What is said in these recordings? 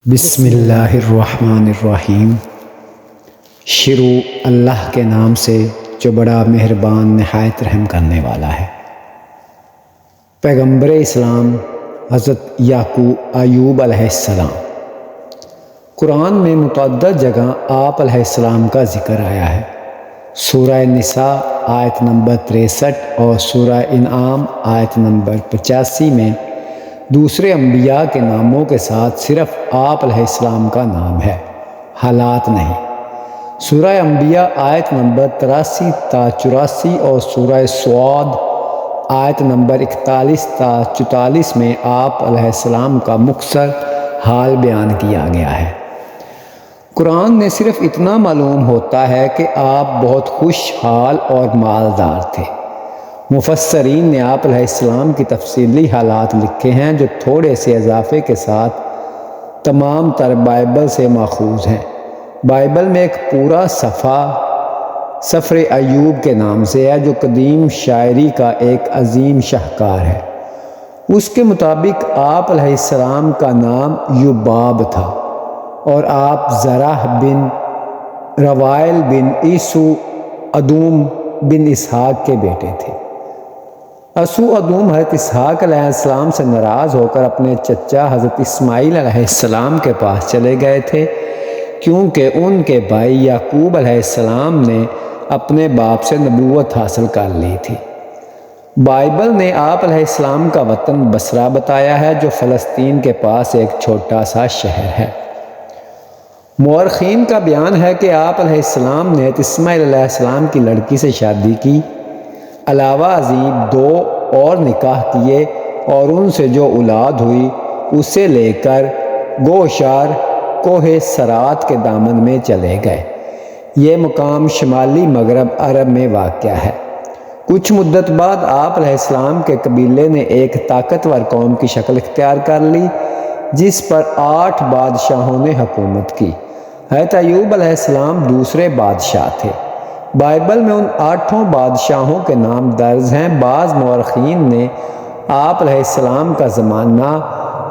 بسم اللہ الرحمن الرحیم۔ شروع اللہ کے نام سے جو بڑا مہربان نہایت رحم کرنے والا ہے۔ پیغمبر اسلام حضرت یعقوب ایوب علیہ السلام۔ قرآن میں متعدد جگہ آپ علیہ السلام کا ذکر آیا ہے۔ سورہ نساء آیت نمبر 63 اور سورہ انعام آیت نمبر 85 میں دوسرے انبیاء کے ناموں کے ساتھ صرف آپ علیہ السلام کا نام ہے، حالات نہیں۔ سورہ انبیاء آیت نمبر 83 تا 84 اور سورہ سعد آیت نمبر 41 تا 44 میں آپ علیہ السلام کا مختصر حال بیان کیا گیا ہے۔ قرآن میں صرف اتنا معلوم ہوتا ہے کہ آپ بہت خوشحال اور مالدار تھے۔ مفسرین نے آپ علیہ السلام کی تفصیلی حالات لکھے ہیں جو تھوڑے سے اضافے کے ساتھ تمام تر بائبل سے ماخوذ ہیں۔ بائبل میں ایک پورا صفحہ سفر ایوب کے نام سے ہے جو قدیم شاعری کا ایک عظیم شاہکار ہے۔ اس کے مطابق آپ علیہ السلام کا نام یوباب تھا اور آپ زرح بن روائل بن عیسو ادوم بن اسحاق کے بیٹے تھے۔ اسو ادوم حضرت اسحاق علیہ السلام سے ناراض ہو کر اپنے چچا حضرت اسماعیل علیہ السلام کے پاس چلے گئے تھے، کیونکہ ان کے بھائی یعقوب علیہ السلام نے اپنے باپ سے نبوت حاصل کر لی تھی۔ بائبل نے آپ علیہ السلام کا وطن بصرہ بتایا ہے جو فلسطین کے پاس ایک چھوٹا سا شہر ہے۔ مورخین کا بیان ہے کہ آپ علیہ السلام نے اسماعیل علیہ السلام کی لڑکی سے شادی کی، علاوہ ازیں 2 اور نکاح کیے اور ان سے جو اولاد ہوئی اسے لے کر گوشار کوہ سرات کے دامن میں چلے گئے۔ یہ مقام شمالی مغرب عرب میں واقع ہے۔ کچھ مدت بعد آپ علیہ السلام کے قبیلے نے ایک طاقتور قوم کی شکل اختیار کر لی جس پر 8 بادشاہوں نے حکومت کی۔ حضرت ایوب علیہ السلام دوسرے بادشاہ تھے۔ بائبل میں ان 8 بادشاہوں کے نام درج ہیں۔ بعض مورخین نے آپ علیہ السلام کا زمانہ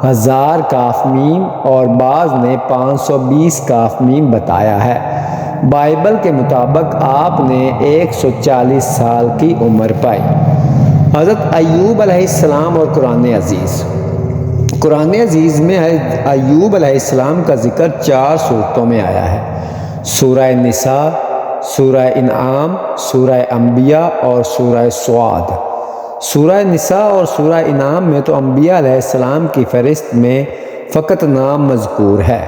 1000 کاف میم اور بعض نے 520 کاف میم بتایا ہے۔ بائبل کے مطابق آپ نے 140 سال کی عمر پائی۔ حضرت ایوب علیہ السلام اور قرآن عزیز۔ قرآن عزیز میں حضرت ایوب علیہ السلام کا ذکر 4 صورتوں میں آیا ہے: سورہ نساء، سورہ انعام، سورہ انبیاء اور سورہ سعد۔ سورہ نساء اور سورہ انعام میں تو انبیاء علیہ السلام کی فہرست میں فقط نام مذکور ہے۔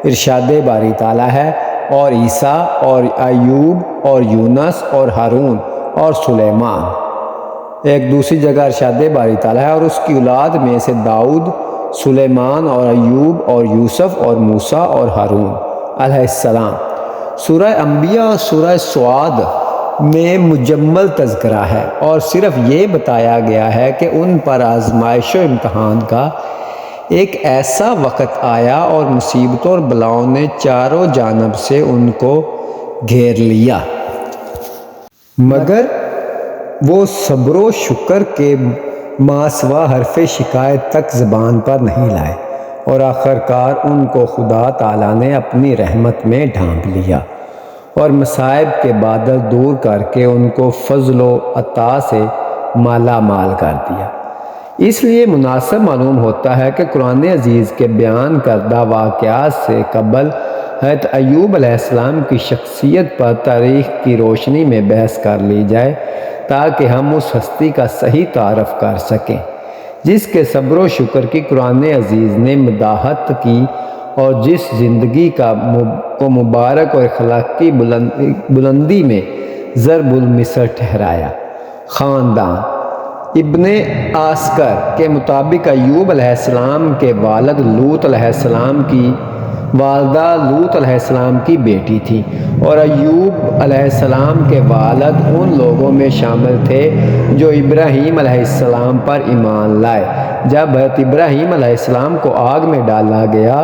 ارشاد باری تعالیٰ ہے اور عیسیٰ اور ایوب اور یونس اور ہارون اور سلیمان۔ ایک دوسری جگہ ارشاد باری تعالیٰ ہے اور اس کی اولاد میں سے داؤد، سلیمان اور ایوب اور یوسف اور موسیٰ اور ہارون علیہ السلام۔ سورہ انبیاء اور سورہ سعد میں مجمل تذکرہ ہے اور صرف یہ بتایا گیا ہے کہ ان پر آزمائش و امتحان کا ایک ایسا وقت آیا اور مصیبتوں اور بلاؤں نے چاروں جانب سے ان کو گھیر لیا، مگر وہ صبر و شکر کے ماسوا حرف شکایت تک زبان پر نہیں لائے اور آخرکار ان کو خدا تعالیٰ نے اپنی رحمت میں ڈھانپ لیا اور مصائب کے بادل دور کر کے ان کو فضل و عطا سے مالا مال کر دیا۔ اس لیے مناسب معلوم ہوتا ہے کہ قرآن عزیز کے بیان کردہ واقعات سے قبل حضرت ایوب علیہ السلام کی شخصیت پر تاریخ کی روشنی میں بحث کر لی جائے تاکہ ہم اس ہستی کا صحیح تعارف کر سکیں جس کے صبر و شکر کی قرآن عزیز نے مداحت کی اور جس زندگی کو مبارک اور اخلاقی بلندی میں ضرب المثل ٹھہرایا۔ خاندان ابن عسکر کے مطابق ایوب علیہ السلام کے والد لوط علیہ السلام کی والدہ لوط علیہ السلام کی بیٹی تھی اور ایوب علیہ السلام کے والد ان لوگوں میں شامل تھے جو ابراہیم علیہ السلام پر ایمان لائے۔ جب حضرت ابراہیم علیہ السلام کو آگ میں ڈالا گیا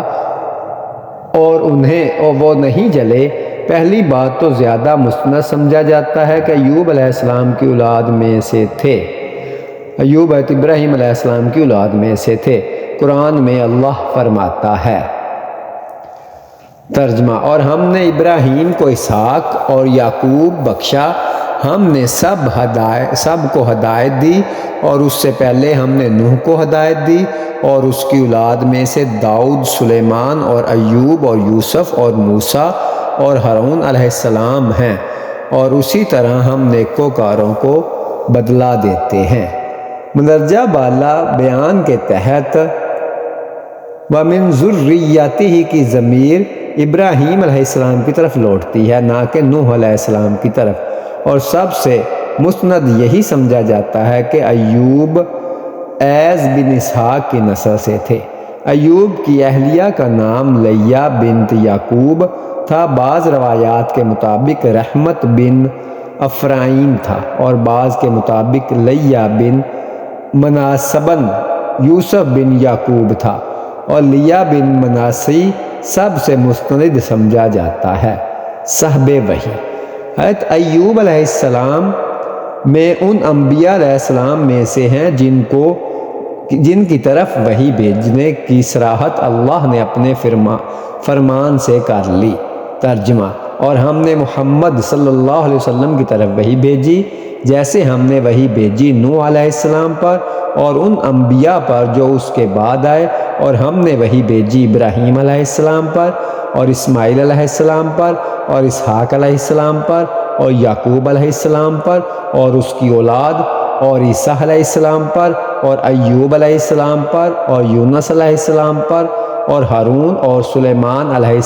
اور وہ نہیں جلے، پہلی بات تو زیادہ مستند سمجھا جاتا ہے کہ ایوب علیہ السلام کی اولاد میں سے تھے۔ ایوب حضرت ابراہیم علیہ السلام کی اولاد میں سے تھے۔ قرآن میں اللہ فرماتا ہے ترجمہ: اور ہم نے ابراہیم کو اسحاق اور یعقوب بخشا، ہم نے سب کو ہدایت دی، اور اس سے پہلے ہم نے نوح کو ہدایت دی، اور اس کی اولاد میں سے داؤد، سلیمان اور ایوب اور یوسف اور موسیٰ اور ہارون علیہ السلام ہیں، اور اسی طرح ہم نیکوکاروں کو بدلہ دیتے ہیں۔ مندرجہ بالا بیان کے تحت وَمِن ذُرِّيَّتِهِ کی ضمیر ابراہیم علیہ السلام کی طرف لوٹتی ہے، نہ کہ نوح علیہ السلام کی طرف، اور سب سے مستند یہی سمجھا جاتا ہے کہ ایوب ایز بن اسحاق کی نسل سے تھے۔ ایوب کی اہلیہ کا نام لیہ بنت یعقوب تھا، بعض روایات کے مطابق رحمت بن افرائیم تھا، اور بعض کے مطابق لیہ بن مناسبن یوسف بن یعقوب تھا، اور لیہ بن مناسی سب سے مستند سمجھا جاتا ہے۔ صحب وحی: حضرت ایوب علیہ السلام میں ان انبیاء علیہ السلام میں سے ہیں جن کی طرف وحی بھیجنے کی صراحت اللہ نے اپنے فرمان سے کر لی۔ ترجمہ: اور ہم نے محمد صلی اللہ علیہ وسلم کی طرف وحی بھیجی جیسے ہم نے وحی بھیجی نوح علیہ السلام پر اور ان انبیاء پر جو اس کے بعد آئے، اور ہم نے وحی بھیجی ابراہیم علیہ السلام پر اور اسماعیل علیہ السلام پر اور اسحاق علیہ السلام پر اور یعقوب علیہ السلام پر اور اس کی اولاد اور عیسیٰ علیہ السلام پر اور ایوب علیہ السلام پر اور یونس علیہ السلام پر اور ہارون اور سلیمان علیہ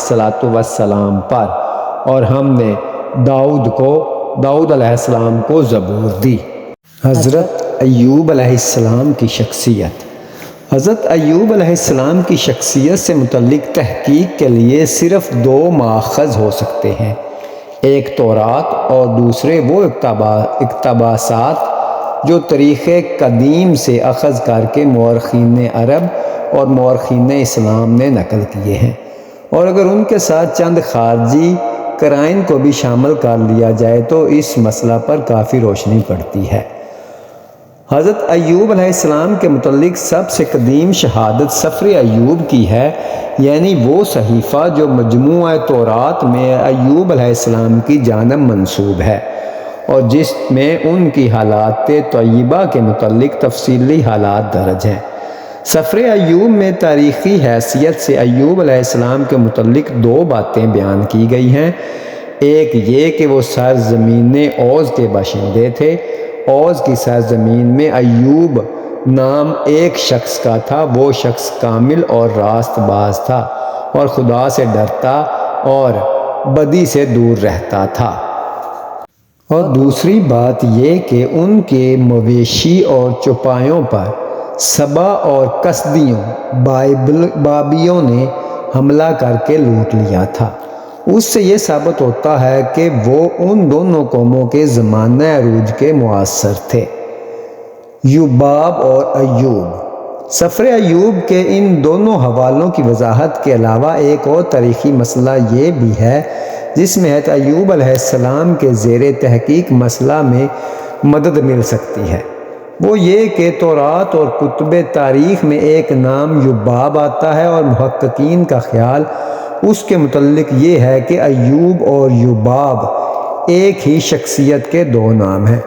السلام پر، اور ہم نے داؤد علیہ السلام کو زبور دی۔ حضرت ایوب علیہ السلام کی شخصیت: حضرت ایوب علیہ السلام کی شخصیت سے متعلق تحقیق کے لیے صرف دو ماخذ ہو سکتے ہیں، ایک تورات اور دوسرے وہ اقتباسات جو تاریخ قدیم سے اخذ کر کے مورخین عرب اور مورخین اسلام نے نقل کیے ہیں، اور اگر ان کے ساتھ چند خارجی قرائن کو بھی شامل کر لیا جائے تو اس مسئلہ پر کافی روشنی پڑتی ہے۔ حضرت ایوب علیہ السلام کے متعلق سب سے قدیم شہادت سفر ایوب کی ہے، یعنی وہ صحیفہ جو مجموعہ تورات میں ایوب علیہ السلام کی جانب منسوب ہے، اور جس میں ان کی حالات طیبہ کے متعلق تفصیلی حالات درج ہیں۔ سفر ایوب میں تاریخی حیثیت سے ایوب علیہ السلام کے متعلق دو باتیں بیان کی گئی ہیں، ایک یہ کہ وہ سرزمین اوز کے باشندے تھے۔ اوز کی سرزمین میں ایوب نام ایک شخص کا تھا، وہ شخص کامل اور راست باز تھا اور خدا سے ڈرتا اور بدی سے دور رہتا تھا۔ اور دوسری بات یہ کہ ان کے مویشی اور چوپایوں پر سبا اور کسدیوں بابیوں نے حملہ کر کے لوٹ لیا تھا۔ اس سے یہ ثابت ہوتا ہے کہ وہ ان دونوں قوموں کے زمانہ عروج کے معاصر تھے۔ یوباب اور ایوب: سفر ایوب کے ان دونوں حوالوں کی وضاحت کے علاوہ ایک اور تاریخی مسئلہ یہ بھی ہے جس میں حضرت ایوب علیہ السلام کے زیر تحقیق مسئلہ میں مدد مل سکتی ہے، وہ یہ کہ تورات اور کتب تاریخ میں ایک نام یوباب آتا ہے، اور محققین کا خیال اس کے متعلق یہ ہے کہ ایوب اور یوباب ایک ہی شخصیت کے دو نام ہیں۔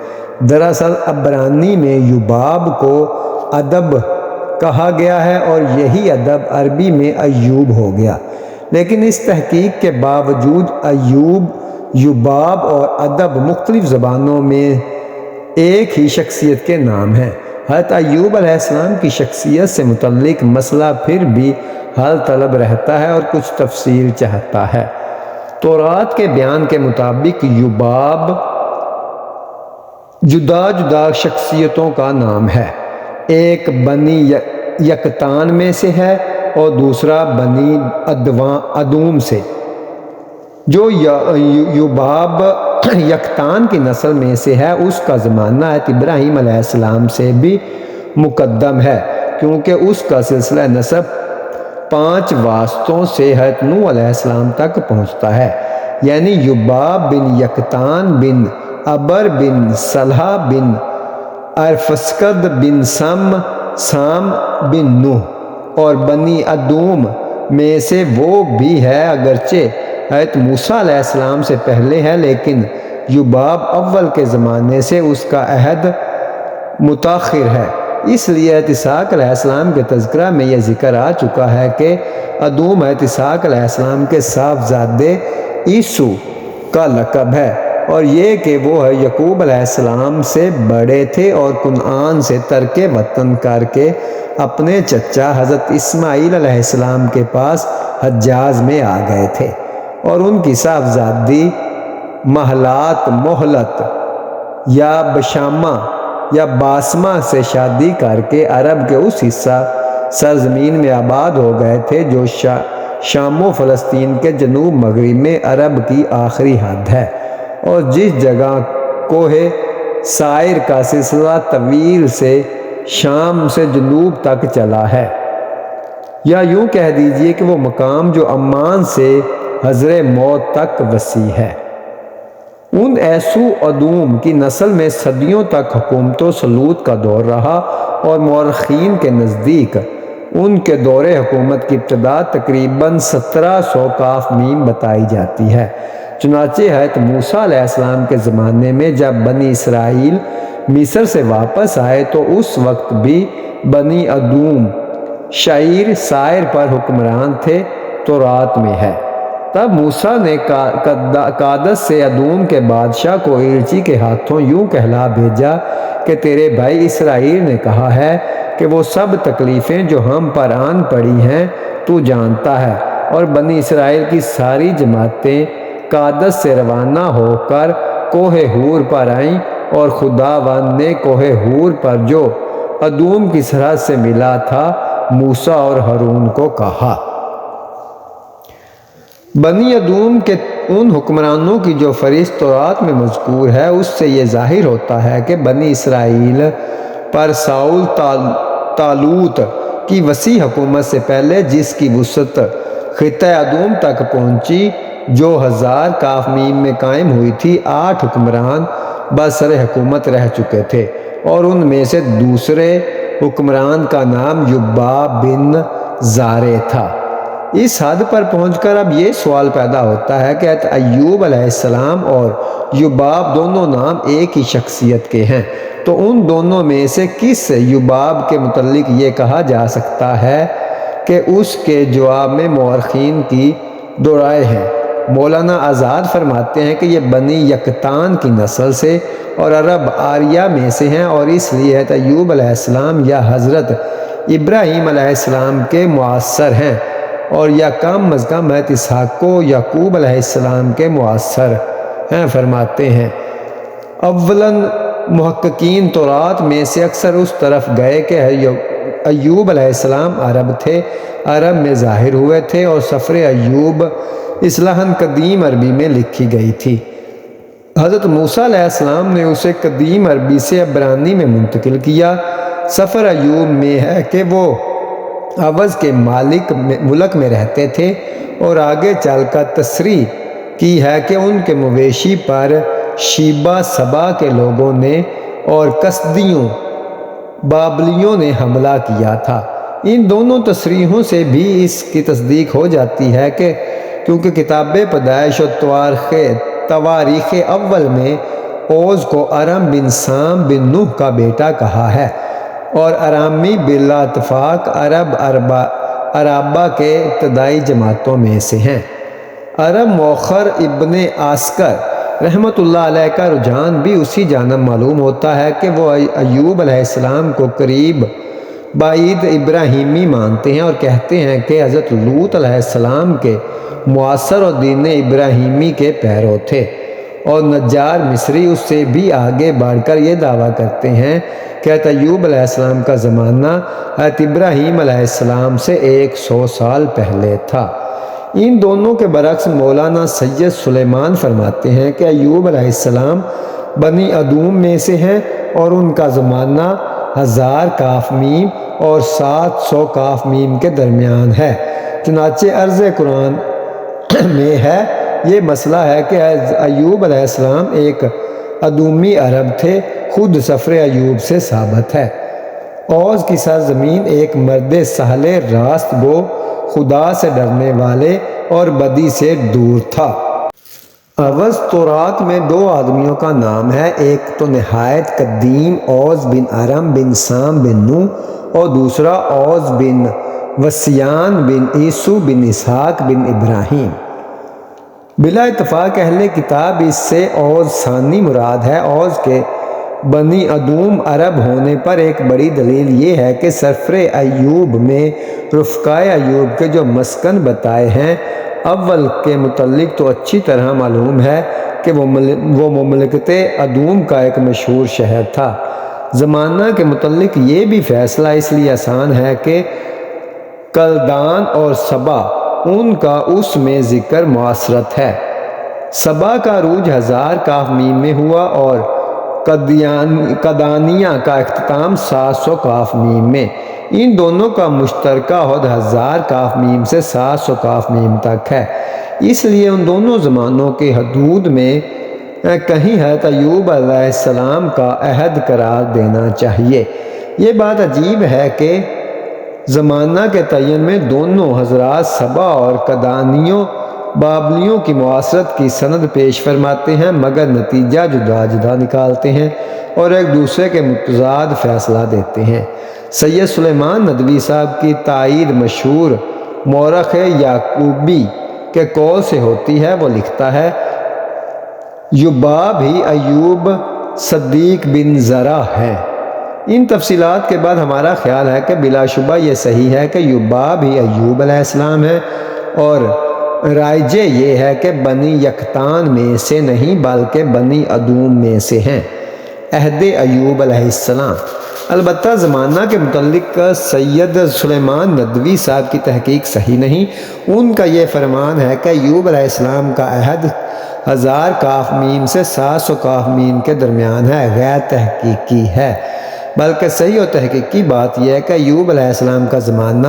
دراصل عبرانی میں یوباب کو ادب کہا گیا ہے اور یہی ادب عربی میں ایوب ہو گیا، لیکن اس تحقیق کے باوجود ایوب، یوباب اور ادب مختلف زبانوں میں ایک ہی شخصیت کے نام ہیں۔ حضرت ایوب علیہ السلام کی شخصیت سے متعلق مسئلہ پھر بھی حل طلب رہتا ہے اور کچھ تفصیل چاہتا ہے۔ تورات کے بیان کے مطابق یوباب جدا جدا شخصیتوں کا نام ہے، ایک بنی یکتان میں سے ہے اور دوسرا بنی ادوم سے۔ جو یوباب یکتان کی نسل میں سے ہے اس کا زمانہ ابراہیم علیہ السلام سے بھی مقدم ہے، کیونکہ اس کا سلسلہ نسب 5 واسطوں سے حضرت نوح علیہ السلام تک پہنچتا ہے، یعنی یوباب بن یکتان بن ابر بن صلح بن ارفسکد بن سام بن نوح، اور بنی ادوم میں سے وہ بھی ہے، اگرچہ حضرت موسیٰ علیہ السلام سے پہلے ہے، لیکن یباب اول کے زمانے سے اس کا عہد متاخر ہے۔ اس لیے حضرت اسحاق علیہ السلام کے تذکرہ میں یہ ذکر آ چکا ہے کہ ادوم حضرت اسحاق علیہ السلام کے صاحبزادے عیسو کا لقب ہے، اور یہ کہ وہ یعقوب علیہ السلام سے بڑے تھے اور کنعان سے ترک وطن کر کے اپنے چچا حضرت اسماعیل علیہ السلام کے پاس حجاز میں آ گئے تھے، اور ان کی صاحبزادی محلت یا بشامہ یا باسمہ سے شادی کر کے عرب کے اس حصہ سرزمین میں آباد ہو گئے تھے جو شام و فلسطین کے جنوب مغرب میں عرب کی آخری حد ہے، اور جس جگہ کوہ سائر کا سلسلہ طویل سے شام سے جنوب تک چلا ہے، یا یوں کہہ دیجئے کہ وہ مقام جو عمان سے حضر موت تک وسیع ہے۔ ان ایسو ادوم کی نسل میں صدیوں تک حکومت و سلوط کا دور رہا، اور مورخین کے نزدیک ان کے دور حکومت کی ابتدا تقریباً 1700 کاف میم بتائی جاتی ہے۔ چنانچہ حضرت موسیٰ علیہ السلام کے زمانے میں جب بنی اسرائیل مصر سے واپس آئے تو اس وقت بھی بنی ادوم شعیر سائر پر حکمران تھے، تورات میں ہے۔ تب موسیٰ نے قادس سے ادوم کے بادشاہ کو ایلچی کے ہاتھوں یوں کہلا بھیجا کہ تیرے بھائی اسرائیل نے کہا ہے کہ وہ سب تکلیفیں جو ہم پر آن پڑی ہیں تو جانتا ہے، اور بنی اسرائیل کی ساری جماعتیں قادس سے روانہ ہو کر کوہ ہور پر آئیں، اور خداوند نے کوہ ہور پر جو ادوم کی سرحد سے ملا تھا موسیٰ اور ہارون کو کہا۔ بنی ادوم کے ان حکمرانوں کی جو فہرست تورات میں مذکور ہے، اس سے یہ ظاہر ہوتا ہے کہ بنی اسرائیل پر ساؤل طالوت کی وسیع حکومت سے پہلے، جس کی وسعت خطہ ادوم تک پہنچی، جو 1000 کاف میم میں قائم ہوئی تھی، 8 حکمران برسر حکومت رہ چکے تھے، اور ان میں سے دوسرے حکمران کا نام یباب بن زارع تھا۔ اس حد پر پہنچ کر اب یہ سوال پیدا ہوتا ہے کہ حضرت ایوب علیہ السلام اور یباب دونوں نام ایک ہی شخصیت کے ہیں، تو ان دونوں میں سے کس یباب کے متعلق یہ کہا جا سکتا ہے کہ اس کے جواب میں مورخین کی دو رائے ہیں۔ مولانا آزاد فرماتے ہیں کہ یہ بنی یقطان کی نسل سے اور عرب آریہ میں سے ہیں، اور اس لیے حضرت ایوب علیہ السلام یا حضرت ابراہیم علیہ السلام کے معاصر ہیں، اور یا کم از کم حضرت اسحاق کو یعقوب علیہ السلام کے معاصر ہیں۔ فرماتے ہیں اولاً محققین تورات میں سے اکثر اس طرف گئے کہ ایوب علیہ السلام عرب تھے، عرب میں ظاہر ہوئے تھے، اور سفر ایوب اصطلاحاً قدیم عربی میں لکھی گئی تھی۔ حضرت موسیٰ علیہ السلام نے اسے قدیم عربی سے عبرانی میں منتقل کیا۔ سفر ایوب میں ہے کہ وہ عوض کے ملک میں رہتے تھے، اور آگے چل کر تصریح کی ہے کہ ان کے مویشی پر شیبہ سبا کے لوگوں نے اور کسدیوں بابلیوں نے حملہ کیا تھا۔ ان دونوں تصریحوں سے بھی اس کی تصدیق ہو جاتی ہے کہ کیونکہ کتاب پیدائش اور تواریخ اول میں اوز کو ارم بن سام بن نوح کا بیٹا کہا ہے، اور ارامی بلا اتفاق عرابہ کے ابتدائی جماعتوں میں سے ہیں۔ ارم مؤخر ابن عسکر رحمۃ اللہ علیہ کا رجحان بھی اسی جانب معلوم ہوتا ہے کہ وہ ایوب علیہ السلام کو قریب بعید ابراہیمی مانتے ہیں، اور کہتے ہیں کہ حضرت لوط علیہ السلام کے معاصر اور دین ابراہیمی کے پیرو تھے، اور نجار مصری اس سے بھی آگے بڑھ کر یہ دعویٰ کرتے ہیں کہ حضرت ایوب علیہ السلام کا زمانہ حضرت ابراہیم علیہ السلام سے 100 سال پہلے تھا۔ ان دونوں کے برعکس مولانا سید سلیمان فرماتے ہیں کہ ایوب علیہ السلام بنی ادوم میں سے ہیں، اور ان کا زمانہ 1000 کاف میم اور 700 کاف میم کے درمیان ہے۔ چنانچہ عرض قرآن میں ہے یہ مسئلہ ہے کہ ایوب علیہ السلام ایک ادومی عرب تھے، خود سفر ایوب سے ثابت ہے۔ اوز کی سرزمین ایک مرد سہل راست گو خدا سے ڈرنے والے اور بدی سے دور تھا۔ اوز تورات میں 2 آدمیوں کا نام ہے، ایک تو نہایت قدیم اوز بن ارم بن سام بن نوح اور دوسرا اوز بن وسیان بن عیسو بن اسحاق بن ابراہیم۔ بلا اتفاق اہل کتاب اس سے اوز ثانی مراد ہے۔ اوز کے بنی ادوم عرب ہونے پر ایک بڑی دلیل یہ ہے کہ سفر ایوب میں رفقائے ایوب کے جو مسکن بتائے ہیں، اول کے متعلق تو اچھی طرح معلوم ہے کہ وہ مملکت ادوم کا ایک مشہور شہر تھا۔ زمانہ کے متعلق یہ بھی فیصلہ اس لیے آسان ہے کہ کلدان اور سبا ان کا اس میں ذکر معاصرت ہے۔ سبا کا عروج 1000 کاف میم میں ہوا اور قدانیہ کا اختتام 700 کاف میم میں۔ ان دونوں کا مشترکہ عہد 1000 کاف میم سے 700 کاف میم تک ہے، اس لیے ان دونوں زمانوں کے حدود میں کہیں حضرت ایوب علیہ السلام کا عہد قرار دینا چاہیے۔ یہ بات عجیب ہے کہ زمانہ کے تعین میں دونوں حضرات سبا اور قدانیوں بابلیوں کی معاصرت کی سند پیش فرماتے ہیں، مگر نتیجہ جدا جدا نکالتے ہیں اور ایک دوسرے کے متضاد فیصلہ دیتے ہیں۔ سید سلیمان ندوی صاحب کی تائید مشہور مورخ یعقوبی کے قول سے ہوتی ہے۔ وہ لکھتا ہے، یباب ہی ایوب صدیق بن زرع ہے۔ ان تفصیلات کے بعد ہمارا خیال ہے کہ بلا شبہ یہ صحیح ہے کہ یباب ہی ایوب علیہ السلام ہے، اور رائجہ یہ ہے کہ بنی یکتان میں سے نہیں بلکہ بنی ادوم میں سے ہیں، عہد ایوب علیہ السلام۔ البتہ زمانہ کے متعلق سید سلیمان ندوی صاحب کی تحقیق صحیح نہیں۔ ان کا یہ فرمان ہے کہ ایوب علیہ السلام کا عہد 1000 کاف میم سے 700 کاف میم کے درمیان ہے، غیر تحقیقی ہے۔ بلکہ صحیح و تحقیقی بات یہ ہے کہ ایوب علیہ السلام کا زمانہ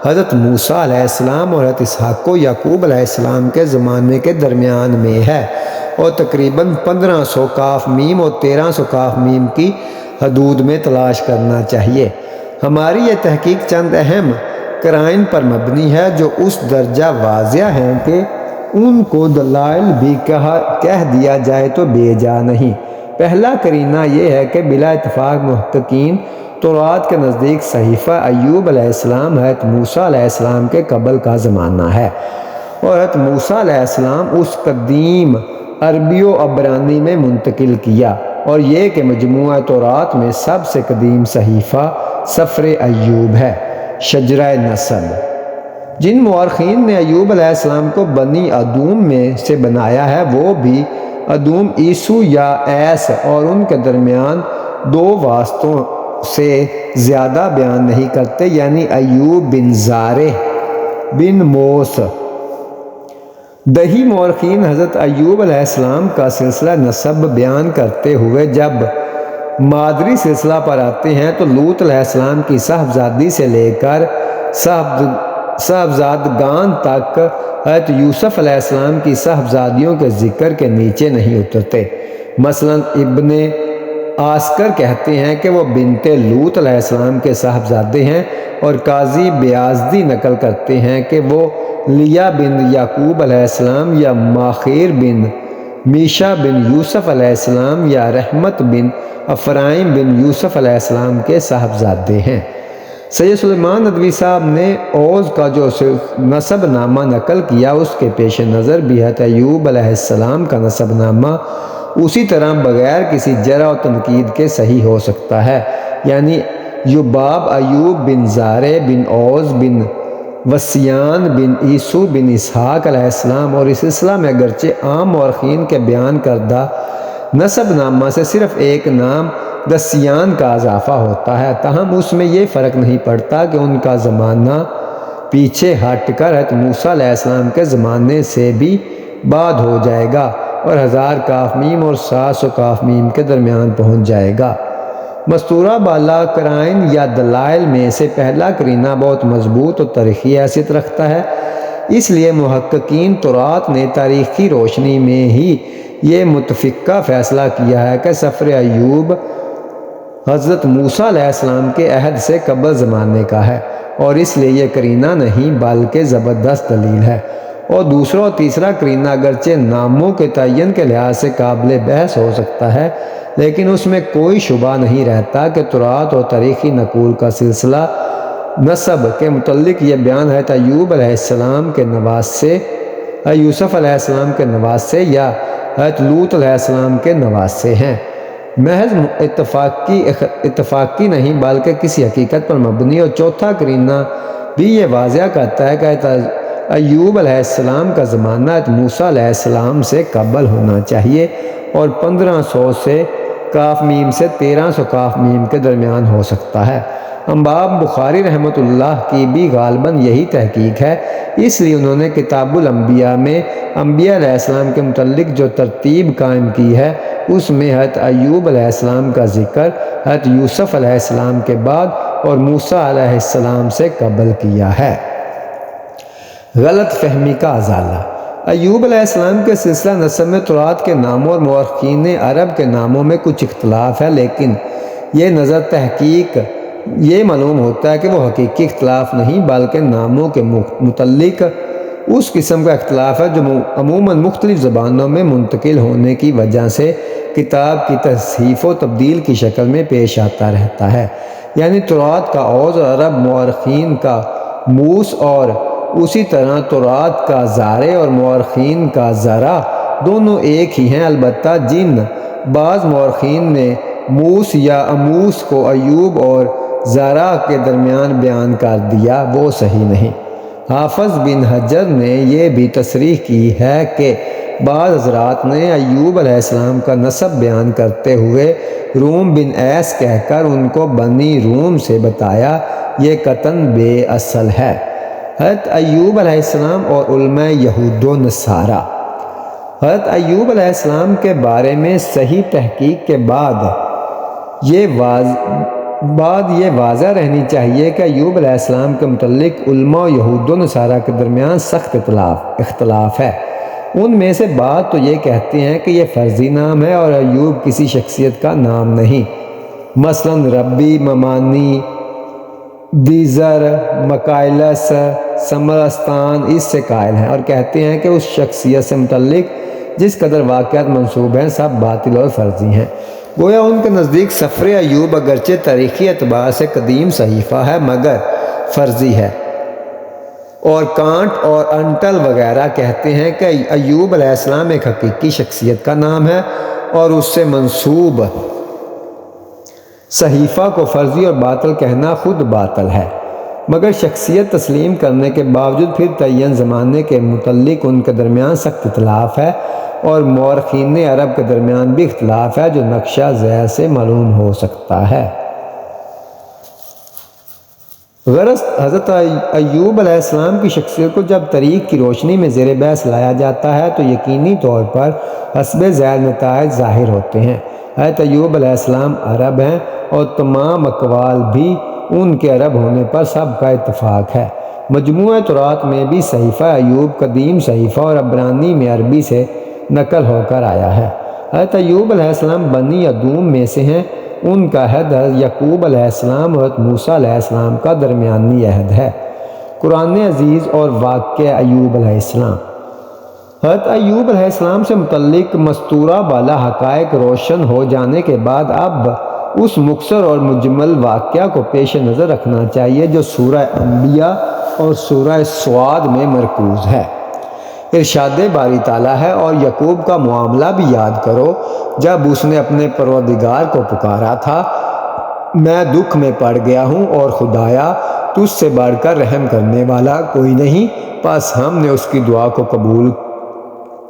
حضرت موسیٰ علیہ السلام اور حضرت اسحاق و یعقوب علیہ السلام کے زمانے کے درمیان میں ہے، اور تقریباً 1500 کاف میم اور 1300 کاف میم کی حدود میں تلاش کرنا چاہیے۔ ہماری یہ تحقیق چند اہم قرائن پر مبنی ہے جو اس درجہ واضح ہیں کہ ان کو دلائل بھی کہہ دیا جائے تو بے جا نہیں۔ پہلا قرینہ یہ ہے کہ بلا اتفاق محققین تورات کے نزدیک صحیفہ ایوب علیہ السلام حضرت موسیٰ علیہ السلام کے قبل کا زمانہ ہے، اور حضرت موسیٰ علیہ السلام اس قدیم عربی و عبرانی میں منتقل کیا، اور یہ کہ مجموعہ تورات میں سب سے قدیم صحیفہ سفر ایوب ہے۔ شجرہ نسب، جن مورخین نے ایوب علیہ السلام کو بنی ادوم میں سے بنایا ہے، وہ بھی ادوم عیسو یا ایس اور ان کے درمیان 2 واسطوں سے زیادہ بیان نہیں کرتے، یعنی ایوب بن زارع بن موس۔ دہی مورخین حضرت ایوب علیہ السلام کا سلسلہ نسب بیان کرتے ہوئے جب مادری سلسلہ پر آتے ہیں تو لوط علیہ السلام کی صاحبزادی سے لے کر صاحبزادگان تک حضرت یوسف علیہ السلام کی صاحبزادیوں کے ذکر کے نیچے نہیں اترتے۔ مثلا ابن عسکر کہتے ہیں کہ وہ بنت لوط علیہ السلام کے صاحبزادے ہیں، اور قاضی بیازدی نقل کرتے ہیں کہ وہ لیا بن یعقوب علیہ السلام یا ماخیر بن میشا بن یوسف علیہ السلام یا رحمت بن افرائیم بن یوسف علیہ السلام کے صاحبزادے ہیں۔ سید سلیمان ندوی صاحب نے اوز کا جو نسب نامہ نقل کیا، اس کے پیش نظر بھی حضرت ایوب علیہ السلام کا نسب نامہ اسی طرح بغیر کسی جرح و تنقید کے صحیح ہو سکتا ہے، یعنی یباب ایوب بن زارع بن اوز بن وسیان بن عیسو بن اسحاق علیہ السلام، اور اس سلسلہ میں اگرچہ عام مورخین کے بیان کردہ نسب نامہ سے صرف ایک نام دسیان کا اضافہ ہوتا ہے، تاہم اس میں یہ فرق نہیں پڑتا کہ ان کا زمانہ پیچھے ہٹ کر حضرت موسیٰ علیہ السلام کے زمانے سے بھی بعد ہو جائے گا اور 1000 کاف میم اور 700 کاف میم کے درمیان پہنچ جائے گا۔ مستورہ بالا قرائن یا دلائل میں سے پہلا قرینہ بہت مضبوط اور تاریخی حیثیت رکھتا ہے، اس لیے محققین تورات نے تاریخی روشنی میں ہی یہ متفقہ فیصلہ کیا ہے کہ سفر ایوب حضرت موسیٰ علیہ السلام کے عہد سے قبل زمانے کا ہے، اور اس لیے یہ قرینہ نہیں بلکہ زبردست دلیل ہے۔ اور دوسرا اور تیسرا قرینہ اگرچہ ناموں کے تعین کے لحاظ سے قابل بحث ہو سکتا ہے، لیکن اس میں کوئی شبہ نہیں رہتا کہ تراث اور تاریخی نقول کا سلسلہ نسب کے متعلق یہ بیان ہے ایوب علیہ السلام کے نواسے، یوسف علیہ السلام کے نواسے یا حضرت لوط علیہ السلام کے نواسے ہیں، محض اتفاقی نہیں بلکہ کسی حقیقت پر مبنی۔ اور چوتھا قرینہ بھی یہ واضح کرتا ہے کہ ایوب علیہ السلام کا زمانہ موسیٰ علیہ السلام سے قبل ہونا چاہیے اور 1500 سے کاف میم سے 1300 کاف میم کے درمیان ہو سکتا ہے۔ امام بخاری رحمۃ اللہ کی بھی غالباً یہی تحقیق ہے، اس لیے انہوں نے کتاب الانبیاء میں انبیاء علیہ السلام کے متعلق جو ترتیب قائم کی ہے اس میں حضرت ایوب علیہ السلام کا ذکر حضرت یوسف علیہ السلام کے بعد اور موسیٰ علیہ السلام سے قبل کیا ہے۔ غلط فہمی کا ازالہ۔ ایوب علیہ السلام کے سلسلہ نسب میں تراث کے ناموں اور مورخین عرب کے ناموں میں کچھ اختلاف ہے، لیکن یہ نظر تحقیق یہ معلوم ہوتا ہے کہ وہ حقیقی اختلاف نہیں بلکہ ناموں کے متعلق اس قسم کا اختلاف ہے جو عموماً مختلف زبانوں میں منتقل ہونے کی وجہ سے کتاب کی تصحیف و تبدیل کی شکل میں پیش آتا رہتا ہے۔ یعنی تراث کا اوز اور عرب مورخین کا موس، اور اسی طرح تراث کا زارے اور مورخین کا زرا دونوں ایک ہی ہیں، البتہ جن بعض مورخین نے موس یا اموس کو ایوب اور زرا کے درمیان بیان کر دیا وہ صحیح نہیں۔ حافظ بن حجر نے یہ بھی تصریح کی ہے کہ بعض حضرات نے ایوب علیہ السلام کا نسب بیان کرتے ہوئے روم بن ایس کہہ کر ان کو بنی روم سے بتایا، یہ قطعاً بے اصل ہے۔ حضرت ایوب علیہ السلام اور علماء یہود و نصارہ۔ حضرت ایوب علیہ السلام کے بارے میں صحیح تحقیق کے بعد یہ واضح رہنی چاہیے کہ ایوب علیہ السلام کے متعلق علماء یہود و نصارہ کے درمیان سخت اختلاف ہے۔ ان میں سے بعض تو یہ کہتے ہیں کہ یہ فرضی نام ہے اور ایوب کسی شخصیت کا نام نہیں، مثلاً ربی، ممانی، دیزر، مکائلس، سمرستان اس سے قائل ہیں اور کہتے ہیں کہ اس شخصیت سے متعلق جس قدر واقعات منسوب ہیں سب باطل اور فرضی ہیں۔ گویا ان کے نزدیک سفر ایوب اگرچہ تاریخی اعتبار سے قدیم صحیفہ ہے مگر فرضی ہے، اور کانٹ اور انٹل وغیرہ کہتے ہیں کہ ایوب علیہ السلام ایک حقیقی شخصیت کا نام ہے اور اس سے منسوب صحیفہ کو فرضی اور باطل کہنا خود باطل ہے۔ مگر شخصیت تسلیم کرنے کے باوجود پھر تعین زمانے کے متعلق ان کے درمیان سخت اختلاف ہے اور مورخین عرب کے درمیان بھی اختلاف ہے جو نقشہ ذیل سے معلوم ہو سکتا ہے۔ غرض حضرت ایوب علیہ السلام کی شخصیت کو جب تاریخ کی روشنی میں زیر بحث لایا جاتا ہے تو یقینی طور پر حسب ذیل نتائج ظاہر ہوتے ہیں۔ حضرت ایوب علیہ السلام عرب ہیں اور تمام اقوال بھی ان کے عرب ہونے پر سب کا اتفاق ہے۔ مجموعہ تراث میں بھی صحیفہ ایوب قدیم صحیفہ اور عبرانی میں عربی سے نقل ہو کر آیا ہے۔ حضرت ایوب علیہ السلام بنی ادوم میں سے ہیں، ان کا عہد حضرت یعقوب علیہ السلام اور حضرت موسیٰ علیہ السلام کا درمیانی عہد ہے۔ قرآن عزیز اور واقعہ ایوب علیہ السلام۔ حضرت ایوب علیہ السلام سے متعلق مستورہ بالا حقائق روشن ہو جانے کے بعد اب اس مختصر اور مجمل واقعہ کو پیش نظر رکھنا چاہیے جو سورہ انبیاء اور سورہ سعد میں مرکوز ہے۔ ارشاد باری تعالیٰ ہے، اور یعقوب کا معاملہ بھی یاد کرو جب اس نے اپنے پروردگار کو پکارا تھا، میں دکھ میں پڑ گیا ہوں اور خدایا تجھ سے بڑھ کر رحم کرنے والا کوئی نہیں، پس ہم نے اس کی دعا کو قبول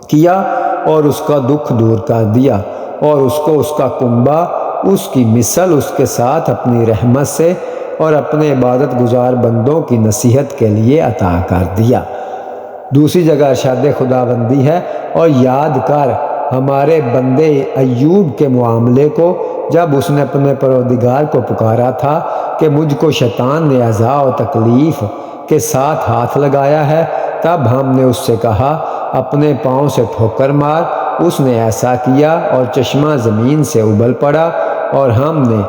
کیا اور اس کا دکھ دور کر دیا اور اس کو اس کا کنبہ اس کی مثل اس کے ساتھ اپنی رحمت سے اور اپنے عبادت گزار بندوں کی نصیحت کے لیے عطا کر دیا۔ دوسری جگہ ارشاد خداوندی ہے، اور یاد کر ہمارے بندے ایوب کے معاملے کو جب اس نے اپنے پروردگار کو پکارا تھا کہ مجھ کو شیطان نے عذاب و تکلیف کے ساتھ ہاتھ لگایا ہے، تب ہم نے اس سے کہا اپنے پاؤں سے ٹھوکر مار، اس نے ایسا کیا اور چشمہ زمین سے ابل پڑا، اور ہم نے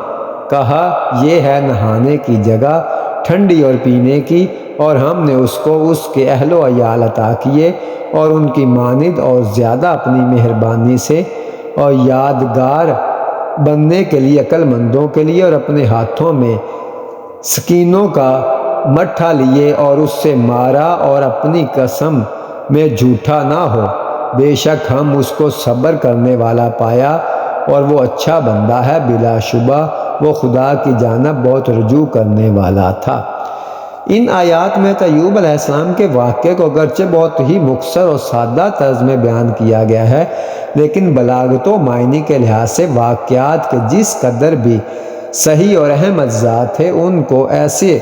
کہا یہ ہے نہانے کی جگہ، ٹھنڈی اور پینے کی، اور ہم نے اس کو اس کے اہل و عیال عطا کیے، اور ان کی مانند اور زیادہ اپنی مہربانی سے، اور یادگار بننے کے لیے عقل مندوں کے لیے، اور اپنے ہاتھوں میں سکینوں کا مٹھا لیے اور اس سے مارا، اور اپنی قسم میں جھوٹا نہ ہو۔ بے شک ہم اس کو صبر کرنے والا پایا، اور وہ اچھا بندہ ہے، بلا شبہ وہ خدا کی جانب بہت رجوع کرنے والا تھا۔ ان آیات میں ایوب علیہ السلام کے واقعے کو اگرچہ بہت ہی مختصر اور سادہ طرز میں بیان کیا گیا ہے، لیکن بلاغت و معنی کے لحاظ سے واقعات کے جس قدر بھی صحیح اور اہم اجزاء تھے، ان کو ایسے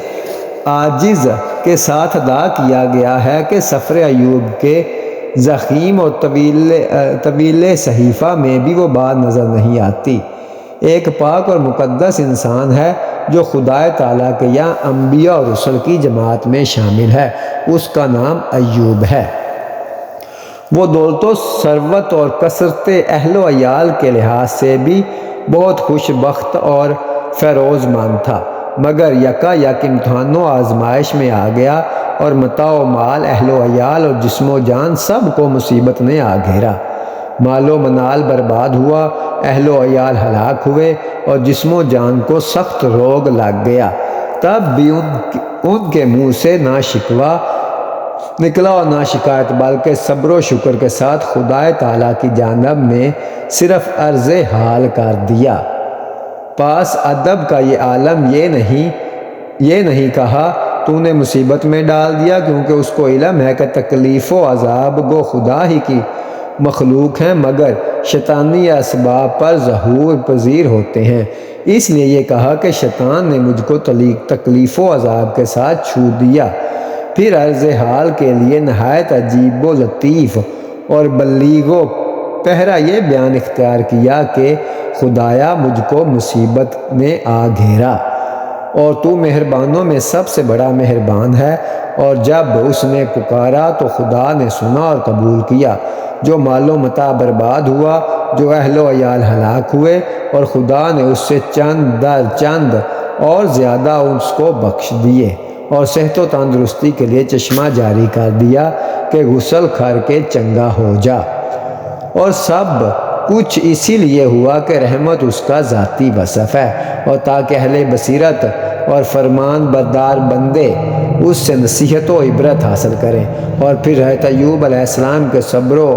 عاجز کے ساتھ ادا کیا گیا ہے کہ سفر ایوب کے ضخیم اور طویل صحیفہ میں بھی وہ بات نظر نہیں آتی۔ ایک پاک اور مقدس انسان ہے جو خدا تعالیٰ کے یا انبیاء اور رسل کی جماعت میں شامل ہے، اس کا نام ایوب ہے۔ وہ دولت و ثروت اور کثرت اہل و عیال کے لحاظ سے بھی بہت خوش بخت اور فیروز مند تھا، مگر یکا یک امتحان و آزمائش میں آ گیا، اور متاع و مال، اہل و عیال اور جسم و جان سب کو مصیبت نے آ گھیرا۔ مال و منال برباد ہوا، اہل و عیال ہلاک ہوئے، اور جسم و جان کو سخت روگ لگ گیا۔ تب بھی ان کے منہ سے نہ شکوہ نکلا اور نہ شکایت، بلکہ صبر و شکر کے ساتھ خدا تعالیٰ کی جانب میں صرف عرض حال کر دیا۔ پاس ادب کا یہ عالم یہ نہیں کہا تو نے مصیبت میں ڈال دیا، کیونکہ اس کو علم ہے کہ تکلیف و عذاب گو خدا ہی کی مخلوق ہیں، مگر شیطانی اسباب پر ظہور پذیر ہوتے ہیں۔ اس لیے یہ کہا کہ شیطان نے مجھ کو تکلیف و عذاب کے ساتھ چھو دیا۔ پھر عرض حال کے لیے نہایت عجیب و لطیف اور بلیغ و پہرا یہ بیان اختیار کیا کہ خدایا مجھ کو مصیبت نے آ گھیرا، اور تو مہربانوں میں سب سے بڑا مہربان ہے۔ اور جب اس نے پکارا تو خدا نے سنا اور قبول کیا۔ جو مال و متاع برباد ہوا، جو اہل و عیال ہلاک ہوئے، اور خدا نے اس سے چند در چند اور زیادہ اس کو بخش دیے، اور صحت و تندرستی کے لیے چشمہ جاری کر دیا کہ غسل کر کے چنگا ہو جا۔ اور سب کچھ اسی لیے ہوا کہ رحمت اس کا ذاتی وصف ہے، اور تاکہ اہل بصیرت اور فرمان بردار بندے اس سے نصیحت و عبرت حاصل کریں۔ اور پھر حضرت ایوب علیہ السلام کے صبر و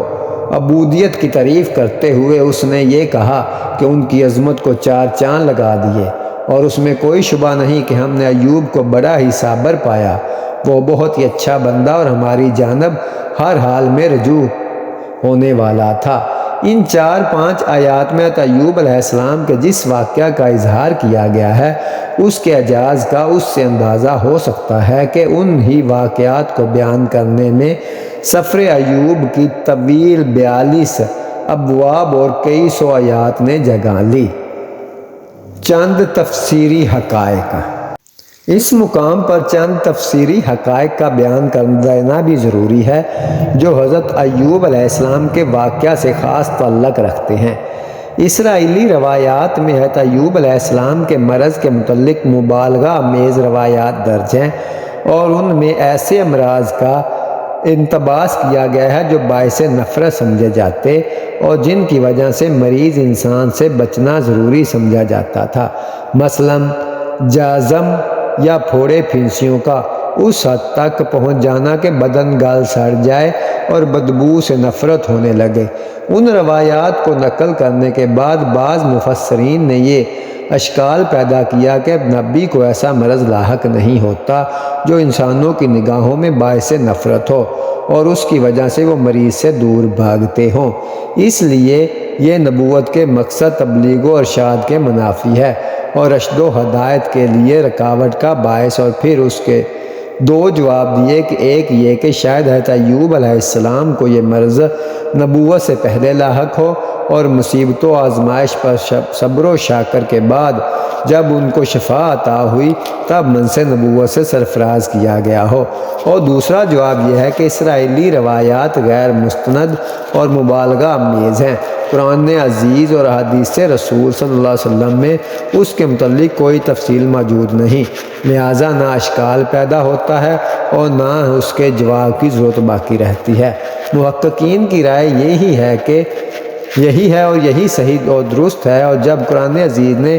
عبودیت کی تعریف کرتے ہوئے اس نے یہ کہا کہ ان کی عظمت کو چار چاند لگا دیے، اور اس میں کوئی شبہ نہیں کہ ہم نے ایوب کو بڑا ہی صابر پایا، وہ بہت ہی اچھا بندہ اور ہماری جانب ہر حال میں رجوع ہونے والا تھا۔ ان 4-5 آیات میں ایوب علیہ السلام کے جس واقعہ کا اظہار کیا گیا ہے، اس کے اعجاز کا اس سے اندازہ ہو سکتا ہے کہ ان ہی واقعات کو بیان کرنے میں سفر ایوب کی طویل 42 ابواب اور کئی سو آیات نے جگہ لی۔ چند تفسیری حقائق۔ اس مقام پر چند تفسیری حقائق کا بیان کر دینا بھی ضروری ہے جو حضرت ایوب علیہ السلام کے واقعہ سے خاص تعلق رکھتے ہیں۔ اسرائیلی روایات میں حضرت ایوب علیہ السلام کے مرض کے متعلق مبالغہ آمیز روایات درج ہیں، اور ان میں ایسے امراض کا انتباس کیا گیا ہے جو باعث نفرت سمجھے جاتے، اور جن کی وجہ سے مریض انسان سے بچنا ضروری سمجھا جاتا تھا، مثلا جازم یا پھوڑے پھنسیوں کا اس حد تک پہنچ جانا کہ بدن گل سڑ جائے اور بدبو سے نفرت ہونے لگے۔ ان روایات کو نقل کرنے کے بعد بعض مفسرین نے یہ اشکال پیدا کیا کہ نبی کو ایسا مرض لاحق نہیں ہوتا جو انسانوں کی نگاہوں میں باعث نفرت ہو، اور اس کی وجہ سے وہ مریض سے دور بھاگتے ہوں۔ اس لیے یہ نبوت کے مقصد تبلیغ و ارشاد کے منافی ہے، اور رشد و ہدایت کے لیے رکاوٹ کا باعث۔ اور پھر اس کے دو جواب دیے کہ ایک یہ کہ شاید حضرت ایوب علیہ السلام کو یہ مرض نبوت سے پہلے لاحق ہو، اور مصیبت و آزمائش پر صبر و شاکر کے بعد جب ان کو شفا عطا ہوئی تب منصب نبوت سے سرفراز کیا گیا ہو۔ اور دوسرا جواب یہ ہے کہ اسرائیلی روایات غیر مستند اور مبالغہ آمیز ہیں۔ قرآن عزیز اور احادیث رسول صلی اللہ علیہ وسلم میں اس کے متعلق کوئی تفصیل موجود نہیں، لہٰذا نہ اشکال پیدا ہوتا ہے اور نہ اس کے جواب کی ضرورت باقی رہتی ہے۔ محققین کی رائے یہی ہے اور یہی صحیح اور درست ہے، اور جب قرآن عزیز نے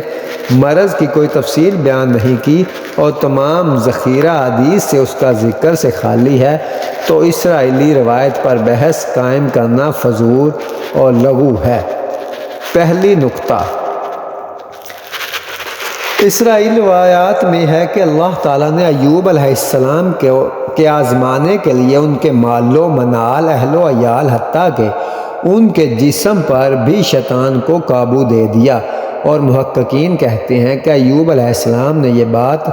مرض کی کوئی تفصیل بیان نہیں کی اور تمام ذخیرہ حدیث سے اس کا ذکر سے خالی ہے تو اسرائیلی روایت پر بحث قائم کرنا فضول اور لغو ہے۔ پہلی نکتہ، اسرائیلی روایات میں ہے کہ اللہ تعالیٰ نے ایوب علیہ السلام کے آزمانے کے لیے ان کے مال و منال، اہل و عیال، حتیٰ کہ ان کے جسم پر بھی شیطان کو قابو دے دیا، اور محققین کہتے ہیں کہ ایوب علیہ السلام نے یہ بات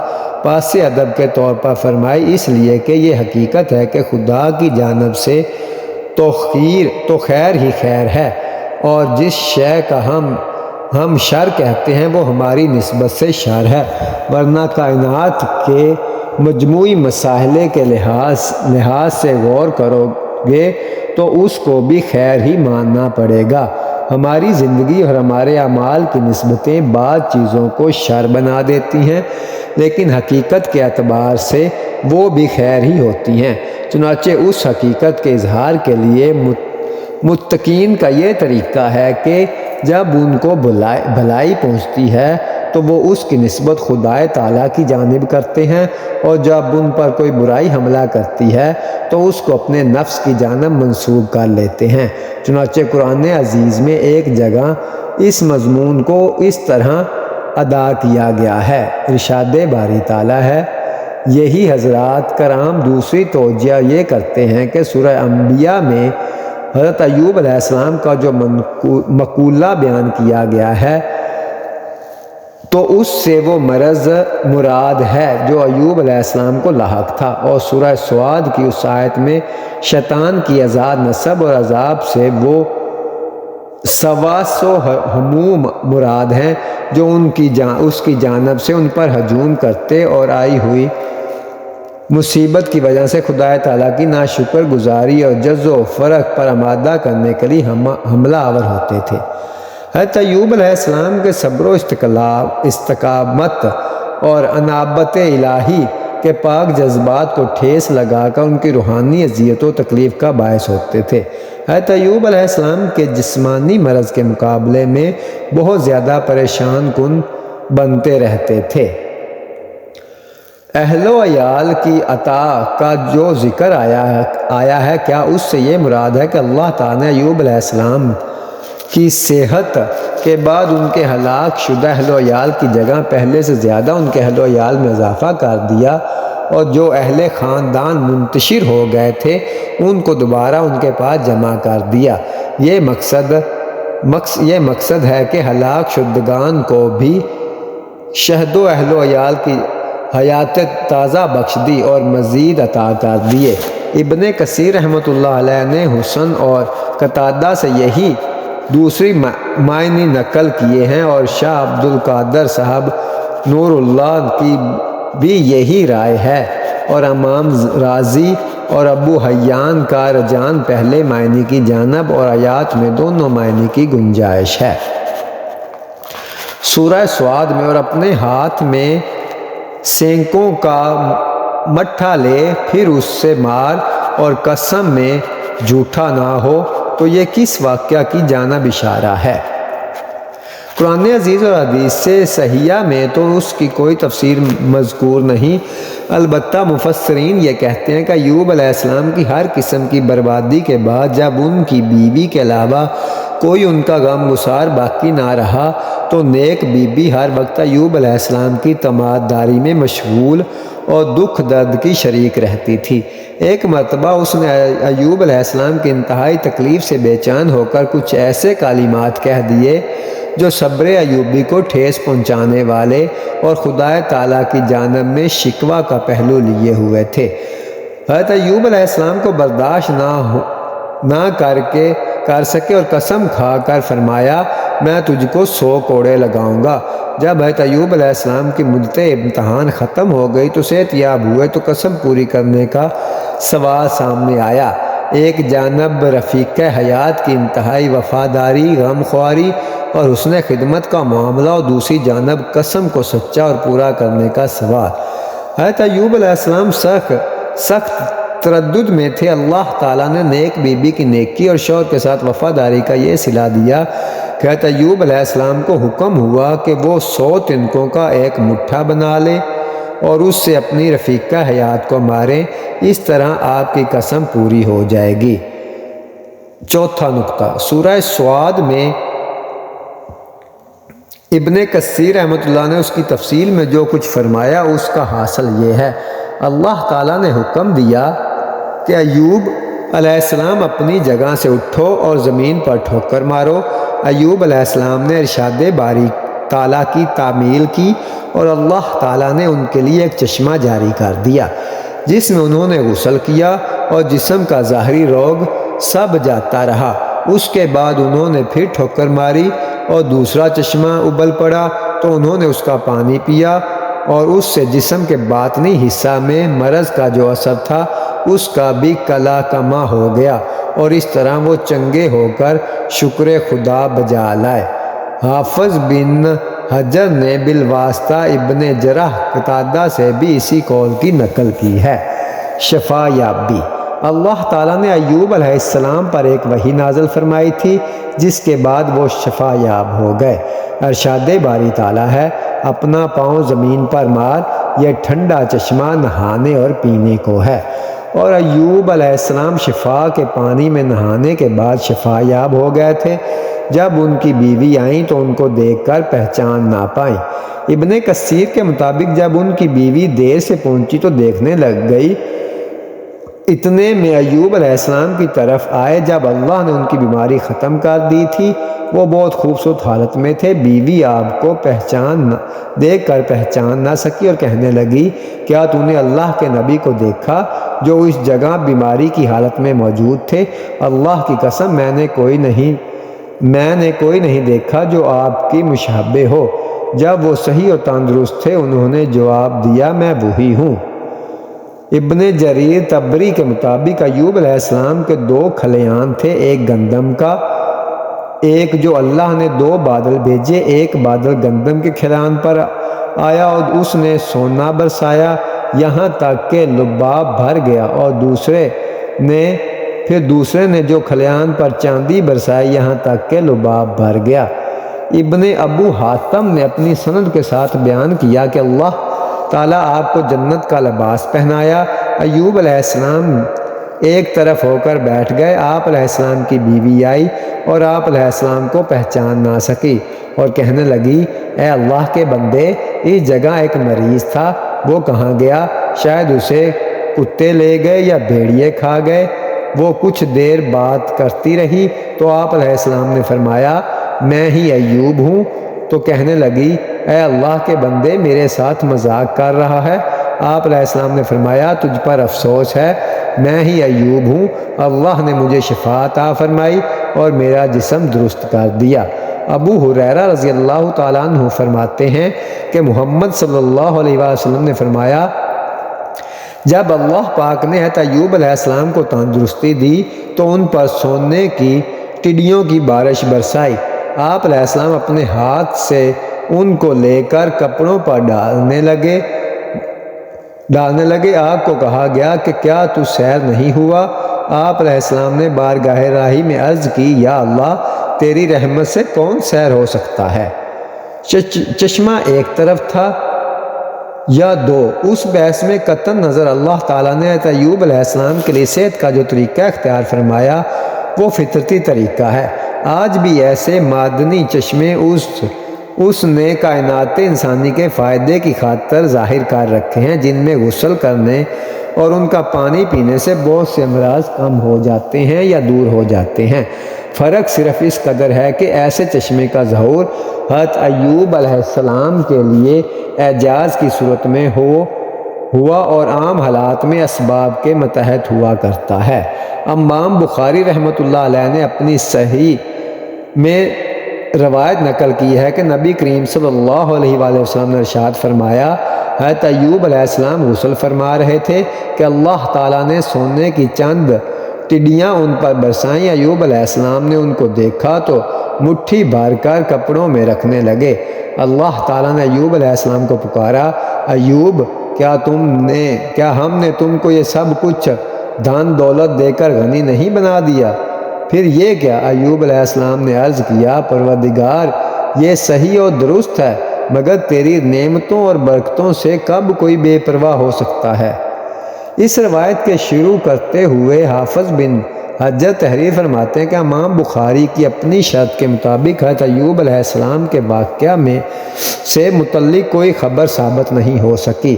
پاس ادب کے طور پر فرمائی اس لیے کہ یہ حقیقت ہے کہ خدا کی جانب سے تو خیر ہی خیر ہے، اور جس شے کا ہم شر کہتے ہیں وہ ہماری نسبت سے شر ہے، ورنہ کائنات کے مجموعی مسائل کے لحاظ سے غور کرو گے تو اس کو بھی خیر ہی ماننا پڑے گا۔ ہماری زندگی اور ہمارے اعمال کی نسبتیں بعض چیزوں کو شر بنا دیتی ہیں، لیکن حقیقت کے اعتبار سے وہ بھی خیر ہی ہوتی ہیں۔ چنانچہ اس حقیقت کے اظہار کے لیے متقین کا یہ طریقہ ہے کہ جب ان کو بھلائی پہنچتی ہے تو وہ اس کی نسبت خدا تعالیٰ کی جانب کرتے ہیں، اور جب ان پر کوئی برائی حملہ کرتی ہے تو اس کو اپنے نفس کی جانب منسوب کر لیتے ہیں۔ چنانچہ قرآن عزیز میں ایک جگہ اس مضمون کو اس طرح ادا کیا گیا ہے۔ ارشاد باری تعالیٰ ہے، یہی حضرات کرام دوسری توجہ یہ کرتے ہیں کہ سورہ انبیاء میں حضرت ایوب علیہ السلام کا جو مقولہ بیان کیا گیا ہے تو اس سے وہ مرض مراد ہے جو ایوب علیہ السلام کو لاحق تھا، اور سورہ سعد کی اس آیت میں شیطان کی آزاد نصب اور عذاب سے وہ سواس و ہموم مراد ہیں جو اس کی جانب سے ان پر ہجوم کرتے اور آئی ہوئی مصیبت کی وجہ سے خدا تعالیٰ کی ناشکر گزاری اور جز و فرق پر آمادہ کرنے کے لیے حملہ آور ہوتے تھے۔ حضرت ایوب علیہ السلام کے صبر و استقامت اور انابت الہی کے پاک جذبات کو ٹھیس لگا کر ان کی روحانی اذیت و تکلیف کا باعث ہوتے تھے۔ حضرت ایوب علیہ السلام کے جسمانی مرض کے مقابلے میں بہت زیادہ پریشان کن بنتے رہتے تھے۔ اہل و عیال کی عطا کا جو ذکر آیا ہے، کیا اس سے یہ مراد ہے کہ اللہ تعالیٰ نے ایوب علیہ السلام کی صحت کے بعد ان کے ہلاک شدہ اہل و عیال کی جگہ پہلے سے زیادہ ان کے اہل و عیال میں اضافہ کر دیا، اور جو اہل خاندان منتشر ہو گئے تھے ان کو دوبارہ ان کے پاس جمع کر دیا؟ یہ مقصد ہے کہ ہلاک شدگان کو بھی شہد و اہل و عیال کی حیات تازہ بخش دی اور مزید عطا کر دیے۔ ابن کثیر رحمۃ اللہ علیہ نے حسن اور قتادہ سے یہی دوسری معنی نقل کیے ہیں، اور شاہ عبد القادر صاحب نور اللہ کی بھی یہی رائے ہے، اور امام رازی اور ابو حیان کا رجحان پہلے معنی کی جانب اور آیات میں دونوں معنی کی گنجائش ہے۔ سورہ سعد میں اور اپنے ہاتھ میں سینکوں کا مٹھا لے پھر اس سے مار اور قسم میں جھوٹا نہ ہو، تو یہ کس واقعہ کی جانب اشارہ ہے؟ قرآن عزیز اور حدیث صحیحہ میں تو اس کی کوئی تفسیر مذکور نہیں، البتہ مفسرین یہ کہتے ہیں کہ ایوب علیہ السلام کی ہر قسم کی بربادی کے بعد جب ان کی بیوی کے علاوہ کوئی ان کا غم گسار باقی نہ رہا تو نیک بیوی ہر وقت ایوب علیہ السلام کی تماداری میں مشغول اور دکھ درد کی شریک رہتی تھی۔ ایک مرتبہ اس نے ایوب علیہ السلام کی انتہائی تکلیف سے بے چین ہو کر کچھ ایسے کلمات کہہ دیے جو صبر ایوبی کو ٹھیس پہنچانے والے اور خدا تعالیٰ کی جانب میں شکوہ کا پہلو لیے ہوئے تھے۔ حضرت ایوب علیہ السلام کو برداشت نہ کر کے کر سکے اور قسم کھا کر فرمایا میں تجھ کو 100 کوڑے لگاؤں گا۔ جب حضرت ایوب علیہ السلام کی مدت امتحان ختم ہو گئی تو صحت یاب ہوئے تو قسم پوری کرنے کا سوال سامنے آیا۔ ایک جانب رفیق حیات کی انتہائی وفاداری، غم خواری اور حسن خدمت کا معاملہ، اور دوسری جانب قسم کو سچا اور پورا کرنے کا سوال۔ حضرت ایوب علیہ السلام سخت تردد میں تھے۔ اللہ تعالیٰ نے نیک بیوی کی نیکی اور شوہر کے ساتھ وفاداری کا یہ صلہ دیا کہ حضرت ایوب علیہ السلام کو حکم ہوا کہ وہ 100 تنکوں کا ایک مٹھا بنا لے اور اس سے اپنی رفیقہ حیات کو ماریں، اس طرح آپ کی قسم پوری ہو جائے گی۔ چوتھا نقطہ، سورہ سواد میں ابن کثیر رحمۃ اللہ نے اس کی تفصیل میں جو کچھ فرمایا اس کا حاصل یہ ہے۔ اللہ تعالیٰ نے حکم دیا کہ ایوب علیہ السلام اپنی جگہ سے اٹھو اور زمین پر ٹھوکر مارو۔ ایوب علیہ السلام نے ارشاد باری تعالیٰ کی تعمیل کی اور اللہ تعالیٰ نے ان کے لیے ایک چشمہ جاری کر دیا جس میں انہوں نے غسل کیا اور جسم کا ظاہری روگ سب جاتا رہا۔ اس کے بعد انہوں نے پھر ٹھوکر ماری اور دوسرا چشمہ ابل پڑا تو انہوں نے اس کا پانی پیا اور اس سے جسم کے باطنی حصہ میں مرض کا جو اثر تھا اس کا بھی کلا کما ہو گیا اور اس طرح وہ چنگے ہو کر شکر خدا بجا لائے۔ حافظ بن حجر نے بالواسطہ ابن جرح قتادہ سے بھی اسی قول کی نقل کی ہے۔ شفا یابی، اللہ تعالیٰ نے ایوب علیہ السلام پر ایک وحی نازل فرمائی تھی جس کے بعد وہ شفا یاب ہو گئے۔ ارشاد باری تعالیٰ ہے، اپنا پاؤں زمین پر مار، یہ ٹھنڈا چشمہ نہانے اور پینے کو ہے۔ اور ایوب علیہ السلام شفا کے پانی میں نہانے کے بعد شفا یاب ہو گئے تھے۔ جب ان کی بیوی آئیں تو ان کو دیکھ کر پہچان نہ پائیں۔ ابن کثیر کے مطابق جب ان کی بیوی دیر سے پہنچی تو دیکھنے لگ گئی۔ اتنے میں ایوب علیہ السلام کی طرف آئے۔ جب اللہ نے ان کی بیماری ختم کر دی تھی وہ بہت خوبصورت حالت میں تھے۔ بیوی آپ کو دیکھ کر پہچان نہ سکی اور کہنے لگی، کیا تو نے اللہ کے نبی کو دیکھا جو اس جگہ بیماری کی حالت میں موجود تھے؟ اللہ کی قسم میں نے کوئی نہیں دیکھا جو آپ کی مشابہ ہو۔ جب وہ صحیح اور تندرست تھے انہوں نے جواب دیا، میں وہی ہوں۔ ابن جریر طبری کے مطابق ایوب علیہ السلام کے 2 کھلیان تھے، ایک گندم کا، ایک جو اللہ نے 2 بادل بھیجے، ایک بادل گندم کے کھلیان پر آیا اور اس نے سونا برسایا یہاں تک کہ لباب بھر گیا، اور دوسرے نے جو کھلیان پر چاندی برسائی یہاں تک کہ لباب بھر گیا۔ ابن ابو حاتم نے اپنی سند کے ساتھ بیان کیا کہ اللہ تعالیٰ آپ کو جنت کا لباس پہنایا۔ ایوب علیہ السلام ایک طرف ہو کر بیٹھ گئے۔ آپ علیہ السلام کی بیوی آئی اور آپ علیہ السلام کو پہچان نہ سکی اور کہنے لگی، اے اللہ کے بندے، اس جگہ ایک مریض تھا، وہ کہاں گیا؟ شاید اسے کتے لے گئے یا بھیڑیے کھا گئے۔ وہ کچھ دیر بات کرتی رہی تو آپ علیہ السلام نے فرمایا، میں ہی ایوب ہوں۔ تو کہنے لگی، اے اللہ کے بندے، میرے ساتھ مذاق کر رہا ہے؟ آپ علیہ السلام نے فرمایا، تجھ پر افسوس ہے، میں ہی ایوب ہوں۔ اللہ نے مجھے شفا عطا فرمائی اور میرا جسم درست کر دیا۔ ابو ہریرہ رضی اللہ تعالیٰ عنہ فرماتے ہیں کہ محمد صلی اللہ علیہ وسلم نے فرمایا، جب اللہ پاک نے حضرت ایوب علیہ السلام کو تندرستی دی تو ان پر سونے کی ٹڈیوں کی بارش برسائی۔ آپ علیہ السلام اپنے ہاتھ سے ان کو لے کر کپڑوں پر ڈالنے لگے۔ آپ کو کہا گیا کہ کیا تو سیر نہیں ہوا؟ آپ علیہ السلام نے بارگاہ الہی میں عرض کی، یا اللہ، تیری رحمت سے کون سیر ہو سکتا ہے؟ چشمہ ایک طرف تھا یا 2؟ اس بحث میں قطعاً نظر اللہ تعالیٰ نے ایوب علیہ السلام کے لیے صحت کا جو طریقہ اختیار فرمایا وہ فطرتی طریقہ ہے۔ آج بھی ایسے معدنی چشمے اس نے کائنات انسانی کے فائدے کی خاطر ظاہر کر رکھے ہیں جن میں غسل کرنے اور ان کا پانی پینے سے بہت سے امراض کم ہو جاتے ہیں یا دور ہو جاتے ہیں۔ فرق صرف اس قدر ہے کہ ایسے چشمے کا ظہور حضرت ایوب علیہ السلام کے لیے اعجاز کی صورت میں ہوا اور عام حالات میں اسباب کے متحد ہوا کرتا ہے۔ امام بخاری رحمۃ اللہ علیہ نے اپنی صحیح میں روایت نقل کی ہے کہ نبی کریم صلی اللہ علیہ وآلہ وسلم نے ارشاد فرمایا، حضرت ایوب علیہ السلام غسل فرما رہے تھے کہ اللہ تعالیٰ نے سونے کی چند ٹڈیاں ان پر برسائیں۔ ایوب علیہ السلام نے ان کو دیکھا تو مٹھی بھر کر کپڑوں میں رکھنے لگے۔ اللہ تعالیٰ نے ایوب علیہ السلام کو پکارا، ایوب کیا ہم نے تم کو یہ سب کچھ دھن دولت دے کر غنی نہیں بنا دیا؟ پھر یہ کیا؟ ایوب علیہ السلام نے عرض کیا، پروردگار یہ صحیح اور درست ہے، مگر تیری نعمتوں اور برکتوں سے کب کوئی بے پرواہ ہو سکتا ہے؟ اس روایت کے شروع کرتے ہوئے حافظ بن حجر تحریر فرماتے ہیں کہ امام بخاری کی اپنی شرط کے مطابق حضرت ایوب علیہ السلام کے واقعہ میں سے متعلق کوئی خبر ثابت نہیں ہو سکی،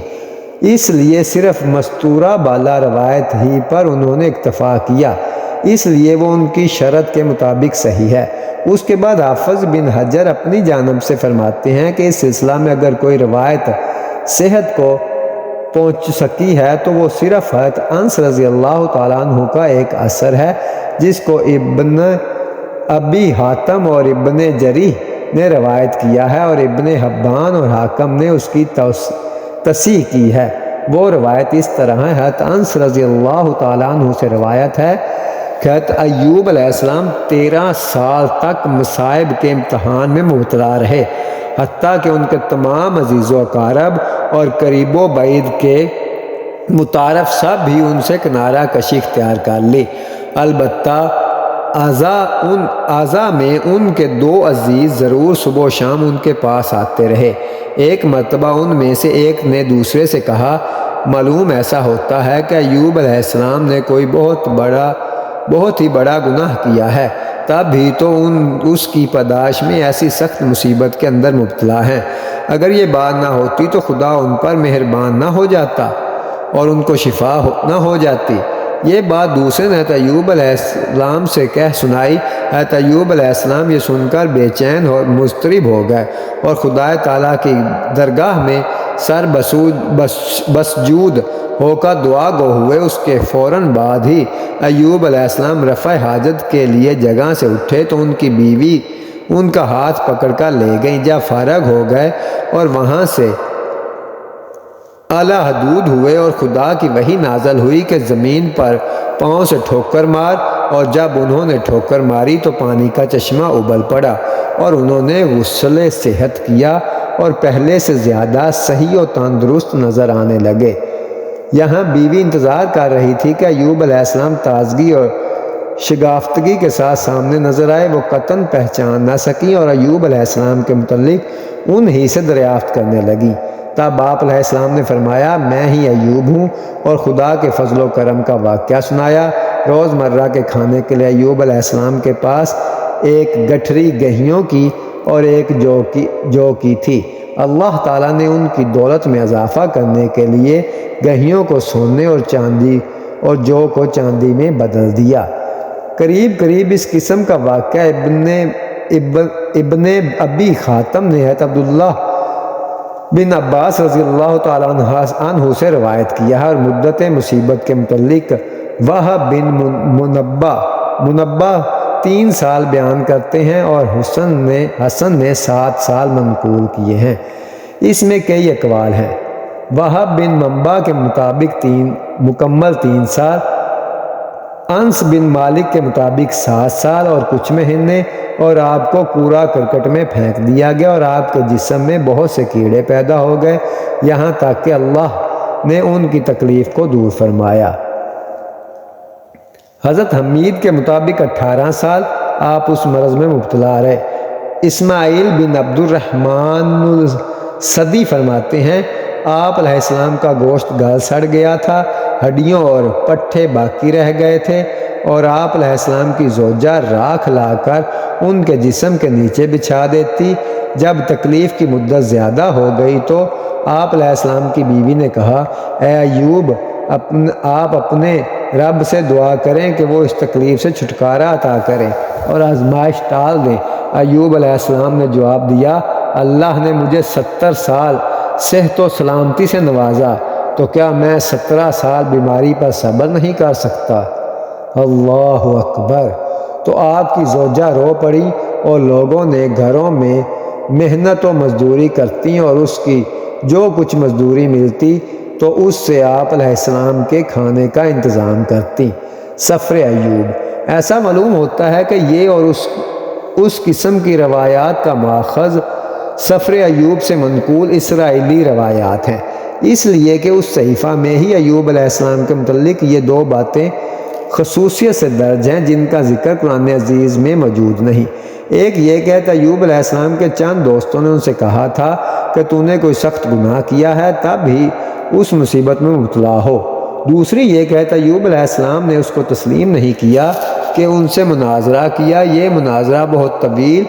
اس لیے صرف مستورہ بالا روایت ہی پر انہوں نے اکتفا کیا، اس لیے وہ ان کی شرط کے مطابق صحیح ہے۔ اس کے بعد حافظ بن حجر اپنی جانب سے فرماتے ہیں کہ اس سلسلہ میں اگر کوئی روایت صحت کو پہنچ سکی ہے تو وہ صرف حضرت انس رضی اللہ تعالیٰ عنہ کا ایک اثر ہے، جس کو ابن ابی حاتم اور ابن جریح نے روایت کیا ہے اور ابن حبان اور حاکم نے اس کی تصحیح کی ہے۔ وہ روایت اس طرح ہے، حضرت انس رضی اللہ تعالیٰ عنہ سے روایت ہے کہ حضرت ایوب علیہ السلام 13 سال تک مصائب کے امتحان میں مبتلا رہے، حتیٰ کہ ان کے تمام عزیز و اقارب اور قریب و بعید کے متعارف سب بھی ان سے کنارہ کشی اختیار کر لی۔ البتہ اعضاء میں ان کے 2 عزیز ضرور صبح و شام ان کے پاس آتے رہے۔ ایک مرتبہ ان میں سے ایک نے دوسرے سے کہا، معلوم ایسا ہوتا ہے کہ ایوب علیہ السلام نے کوئی بہت ہی بڑا گناہ کیا ہے، تب بھی تو اس کی پاداش میں ایسی سخت مصیبت کے اندر مبتلا ہیں۔ اگر یہ بات نہ ہوتی تو خدا ان پر مہربان نہ ہو جاتا اور ان کو شفا نہ ہو جاتی۔ یہ بات دوسرے نے حضرت ایوب علیہ السلام سے کہہ سنائی۔ حضرت ایوب علیہ السلام یہ سن کر بے چین اور مضطرب ہو گئے اور خدا تعالیٰ کی درگاہ میں سر بسجود ہو کر دعا گو ہوئے۔ اس کے فوراً بعد ہی ایوب علیہ السلام رفع حاجت کے لیے جگہ سے اٹھے تو ان کی بیوی ان کا ہاتھ پکڑ کر لے گئیں۔ جب فارغ ہو گئے اور وہاں سے اعلیٰ حدود ہوئے اور خدا کی وحی نازل ہوئی کہ زمین پر پاؤں سے ٹھوکر مار، اور جب انہوں نے ٹھوکر ماری تو پانی کا چشمہ ابل پڑا اور انہوں نے غسل صحت کیا اور پہلے سے زیادہ صحیح و تندرست نظر آنے لگے۔ یہاں بیوی انتظار کر رہی تھی کہ ایوب علیہ السلام تازگی اور شگافتگی کے ساتھ سامنے نظر آئے۔ وہ قطعاً پہچان نہ سکیں اور ایوب علیہ السلام کے متعلق انہی سے دریافت کرنے لگیں۔ تب آپ علیہ السلام نے فرمایا، میں ہی ایوب ہوں، اور خدا کے فضل و کرم کا واقعہ سنایا۔ روز مرہ کے کھانے کے لیے ایوب علیہ السلام کے پاس ایک گٹھری گہیوں کی اور ایک جو کی تھی۔ اللہ تعالیٰ نے ان کی دولت میں اضافہ کرنے کے لیے گہیوں کو سونے اور چاندی اور جو کو چاندی میں بدل دیا۔ قریب اس قسم کا واقعہ ابن ابی حاتم نے حضرت عبداللہ بن عباس رضی اللہ تعالیٰ عنہ سے روایت کیا ہے اور مدت مصیبت کے متعلق وہب بن منبہ 3 سال بیان کرتے ہیں اور حسن نے 7 سال منقول کیے ہیں۔ اس میں کئی اقوال ہیں۔ وہب بن منبہ کے مطابق مکمل 3 سال، انس بن مالک کے مطابق 7 سال اور کچھ مہینے، اور آپ کو کوڑا کرکٹ میں پھینک دیا گیا اور آپ کے جسم میں بہت سے کیڑے پیدا ہو گئے، یہاں تک کہ اللہ نے ان کی تکلیف کو دور فرمایا۔ حضرت حمید کے مطابق 18 سال آپ اس مرض میں مبتلا رہے۔ اسماعیل بن عبد الرحمن الصدی فرماتے ہیں، آپ علیہ السلام کا گوشت گل سڑ گیا تھا، ہڈیوں اور پٹھے باقی رہ گئے تھے، اور آپ علیہ السلام کی زوجہ راکھ لا کر ان کے جسم کے نیچے بچھا دیتی۔ جب تکلیف کی مدت زیادہ ہو گئی تو آپ علیہ السلام کی بیوی نے کہا، اے ایوب، آپ اپنے رب سے دعا کریں کہ وہ اس تکلیف سے چھٹکارا عطا کریں اور آزمائش ٹال دیں۔ ایوب علیہ السلام نے جواب دیا، اللہ نے مجھے 70 سال صحت و سلامتی سے نوازا تو کیا میں 17 سال بیماری پر صبر نہیں کر سکتا؟ اللہ اکبر! تو آپ کی زوجہ رو پڑی اور لوگوں نے گھروں میں محنت و مزدوری کرتی اور اس کی جو کچھ مزدوری ملتی تو اس سے آپ علیہ السلام کے کھانے کا انتظام کرتی۔ سفر ایوب۔ ایسا معلوم ہوتا ہے کہ یہ اور اس قسم کی روایات کا ماخذ سفر ایوب سے منقول اسرائیلی روایات ہیں، اس لیے کہ اس صحیفہ میں ہی ایوب علیہ السلام کے متعلق یہ 2 باتیں خصوصیت سے درج ہیں جن کا ذکر قرآن عزیز میں موجود نہیں۔ ایک یہ کہ ایوب علیہ السلام کے چند دوستوں نے ان سے کہا تھا کہ تو نے کوئی سخت گناہ کیا ہے تب ہی اس مصیبت میں مبتلا ہو۔ دوسری یہ کہ ایوب علیہ السلام نے اس کو تسلیم نہیں کیا کہ ان سے مناظرہ کیا۔ یہ مناظرہ بہت طویل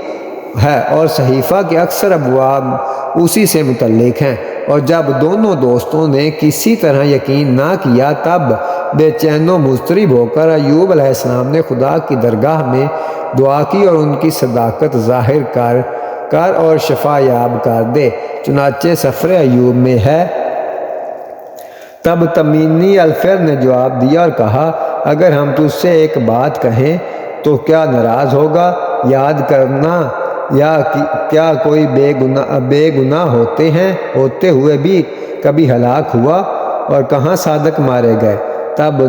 ہے اور صحیفہ کے اکثر ابواب اسی سے متعلق ہیں، اور جب دونوں دوستوں نے کسی طرح یقین نہ کیا تب بے چین و مضطرب ہو کر ایوب علیہ السلام نے خدا کی درگاہ میں دعا کی اور ان کی صداقت ظاہر کر اور شفا یاب کر دے۔ چنانچہ سفر ایوب میں ہے، تب تمینی الفر نے جواب دیا اور کہا، اگر ہم تجھ سے ایک بات کہیں تو کیا ناراض ہوگا؟ یاد کرنا، یا کیا کوئی بے گناہ ہوتے ہوئے بھی کبھی ہلاک ہوا، اور کہاں صادق مارے گئے؟ تب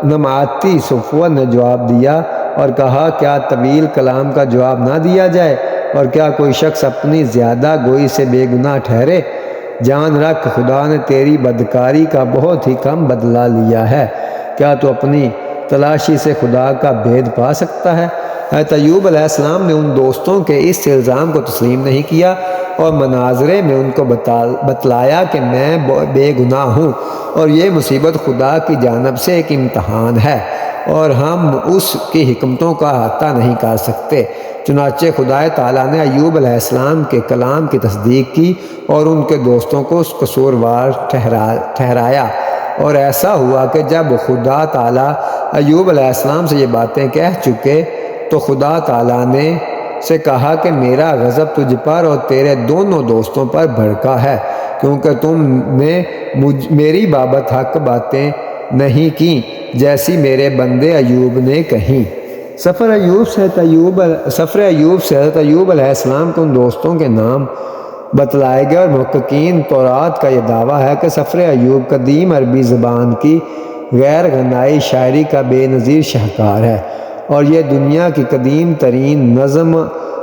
نماتی صفوہ نے جواب دیا اور کہا، کیا طویل کلام کا جواب نہ دیا جائے؟ اور کیا کوئی شخص اپنی زیادہ گوئی سے بے گناہ ٹھہرے؟ جان رکھ، خدا نے تیری بدکاری کا بہت ہی کم بدلہ لیا ہے۔ کیا تو اپنی تلاشی سے خدا کا بھید پا سکتا ہے؟ حضرت ایوب علیہ السلام نے ان دوستوں کے اس الزام کو تسلیم نہیں کیا اور مناظرے میں ان کو بتلایا کہ میں بے گناہ ہوں اور یہ مصیبت خدا کی جانب سے ایک امتحان ہے اور ہم اس کی حکمتوں کا احاطہ نہیں کر سکتے۔ چنانچہ خدا تعالیٰ نے ایوب علیہ السلام کے کلام کی تصدیق کی اور ان کے دوستوں کو قصوروار ٹھہرایا، اور ایسا ہوا کہ جب خدا تعالیٰ ایوب علیہ السلام سے یہ باتیں کہہ چکے تو خدا تعالیٰ نے سے کہا کہ میرا غضب تجھ پر اور تیرے دونوں دوستوں پر بھڑکا ہے، کیونکہ تم نے میری بابت حق باتیں نہیں کیں جیسی میرے بندے ایوب نے کہیں۔ سفر ایوب سے حضرت ایوب علیہ السلام کے ان دوستوں کے نام بتلائے گئے، اور محققین تورات کا یہ دعویٰ ہے کہ سفر ایوب قدیم عربی زبان کی غیر غنائی شاعری کا بے نظیر شاہکار ہے، اور یہ دنیا کی قدیم ترین نظم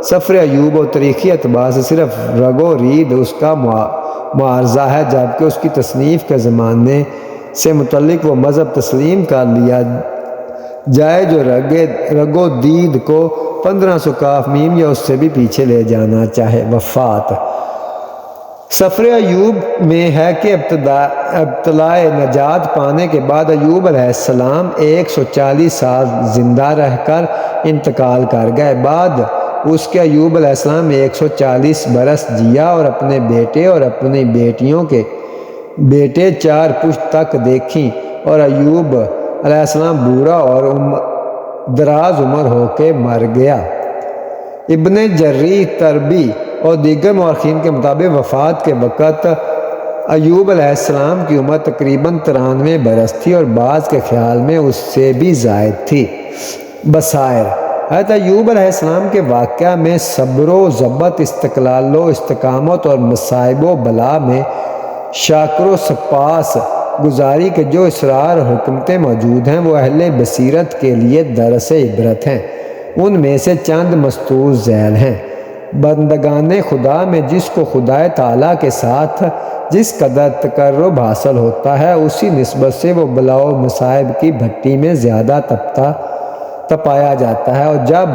سفر ایوب و تاریخی اعتبار سے صرف رگ و رید اس کا معارضہ ہے، جبکہ اس کی تصنیف کے زمانے سے متعلق وہ مذہب تسلیم کر لیا جائے جو رگ و دید کو 1500 کاف میم یا اس سے بھی پیچھے لے جانا چاہے۔ وفات۔ سفر ایوب میں ہے کہ ابتلائے نجات پانے کے بعد ایوب علیہ السلام 140 سال زندہ رہ کر انتقال کر گئے۔ بعد اس کے ایوب علیہ السلام 140 برس جیا اور اپنے بیٹے اور اپنی بیٹیوں کے بیٹے 4 پشت تک دیکھیں، اور ایوب علیہ السلام بوڑھا اور دراز عمر ہو کے مر گیا۔ ابن جری تربی اور دیگر مورخین کے مطابق وفات کے وقت ایوب علیہ السلام کی عمر تقریباً 93 برس تھی اور بعض کے خیال میں اس سے بھی زائد تھی۔ بصائر۔ حضرت ایوب علیہ السلام کے واقعہ میں صبر و ضبط، استقلال و استقامت اور مصائب و بلا میں شاکر و سپاس گزاری کے جو اسرار اور حکمتیں موجود ہیں وہ اہل بصیرت کے لیے درس عبرت ہیں۔ ان میں سے چند مستور ذیل ہیں۔ بندگان خدا میں جس کو خدا تعالیٰ کے ساتھ جس قدر تقرب حاصل ہوتا ہے اسی نسبت سے وہ بلا و مصائب کی بھٹی میں زیادہ تپایا جاتا ہے، اور جب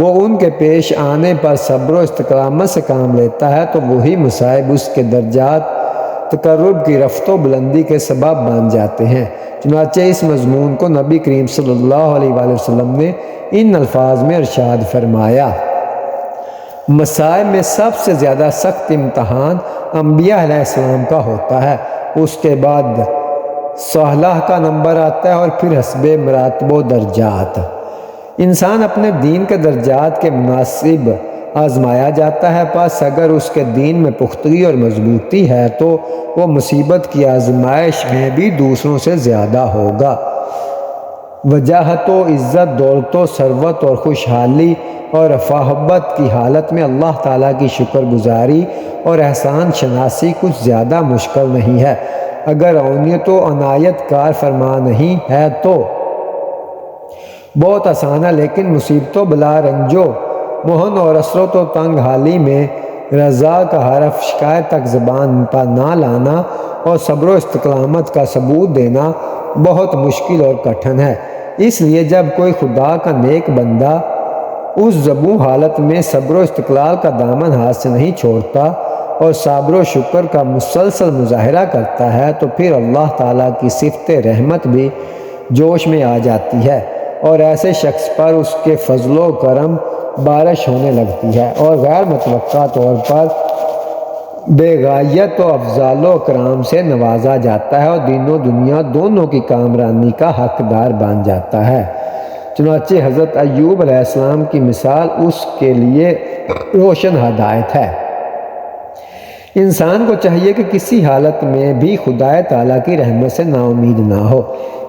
وہ ان کے پیش آنے پر صبر و استقامت سے کام لیتا ہے تو وہی مصائب اس کے درجات تقرب کی رفت و بلندی کے سبب بن جاتے ہیں۔ چنانچہ اس مضمون کو نبی کریم صلی اللہ علیہ وآلہ وسلم نے ان الفاظ میں ارشاد فرمایا، مصائب میں سب سے زیادہ سخت امتحان انبیاء علیہ السلام کا ہوتا ہے، اس کے بعد صالح کا نمبر آتا ہے اور پھر حسب مراتب و درجات۔ انسان اپنے دین کے درجات کے مناسب آزمایا جاتا ہے، پس اگر اس کے دین میں پختگی اور مضبوطی ہے تو وہ مصیبت کی آزمائش میں بھی دوسروں سے زیادہ ہوگا۔ وجاہت و عزت، دولت و ثروت اور خوشحالی اور رفاہت کی حالت میں اللہ تعالیٰ کی شکر گزاری اور احسان شناسی کچھ زیادہ مشکل نہیں ہے۔ اگر اونیت و عنایت کار فرما نہیں ہے تو بہت آسان ہے، لیکن مصیبت و بلا، رنجو محن اور اسرت و تنگ حالی میں رضا کا حرف شکایت تک زبان پر نہ لانا اور صبر و استقامت کا ثبوت دینا بہت مشکل اور کٹھن ہے۔ اس لیے جب کوئی خدا کا نیک بندہ اس زبوں حالت میں صبر و استقلال کا دامن ہاتھ سے نہیں چھوڑتا اور صبر و شکر کا مسلسل مظاہرہ کرتا ہے تو پھر اللہ تعالیٰ کی صفت رحمت بھی جوش میں آ جاتی ہے اور ایسے شخص پر اس کے فضل و کرم بارش ہونے لگتی ہے اور غیر متوقع طور پر بے غایت و افضال و کرام سے نوازا جاتا ہے اور دین و دنیا دونوں کی کامرانی کا حقدار بن جاتا ہے۔ چنانچہ حضرت ایوب علیہ السلام کی مثال اس کے لیے روشن ہدایت ہے۔ انسان کو چاہیے کہ کسی حالت میں بھی خدا تعالیٰ کی رحمت سے نا امید نہ ہو،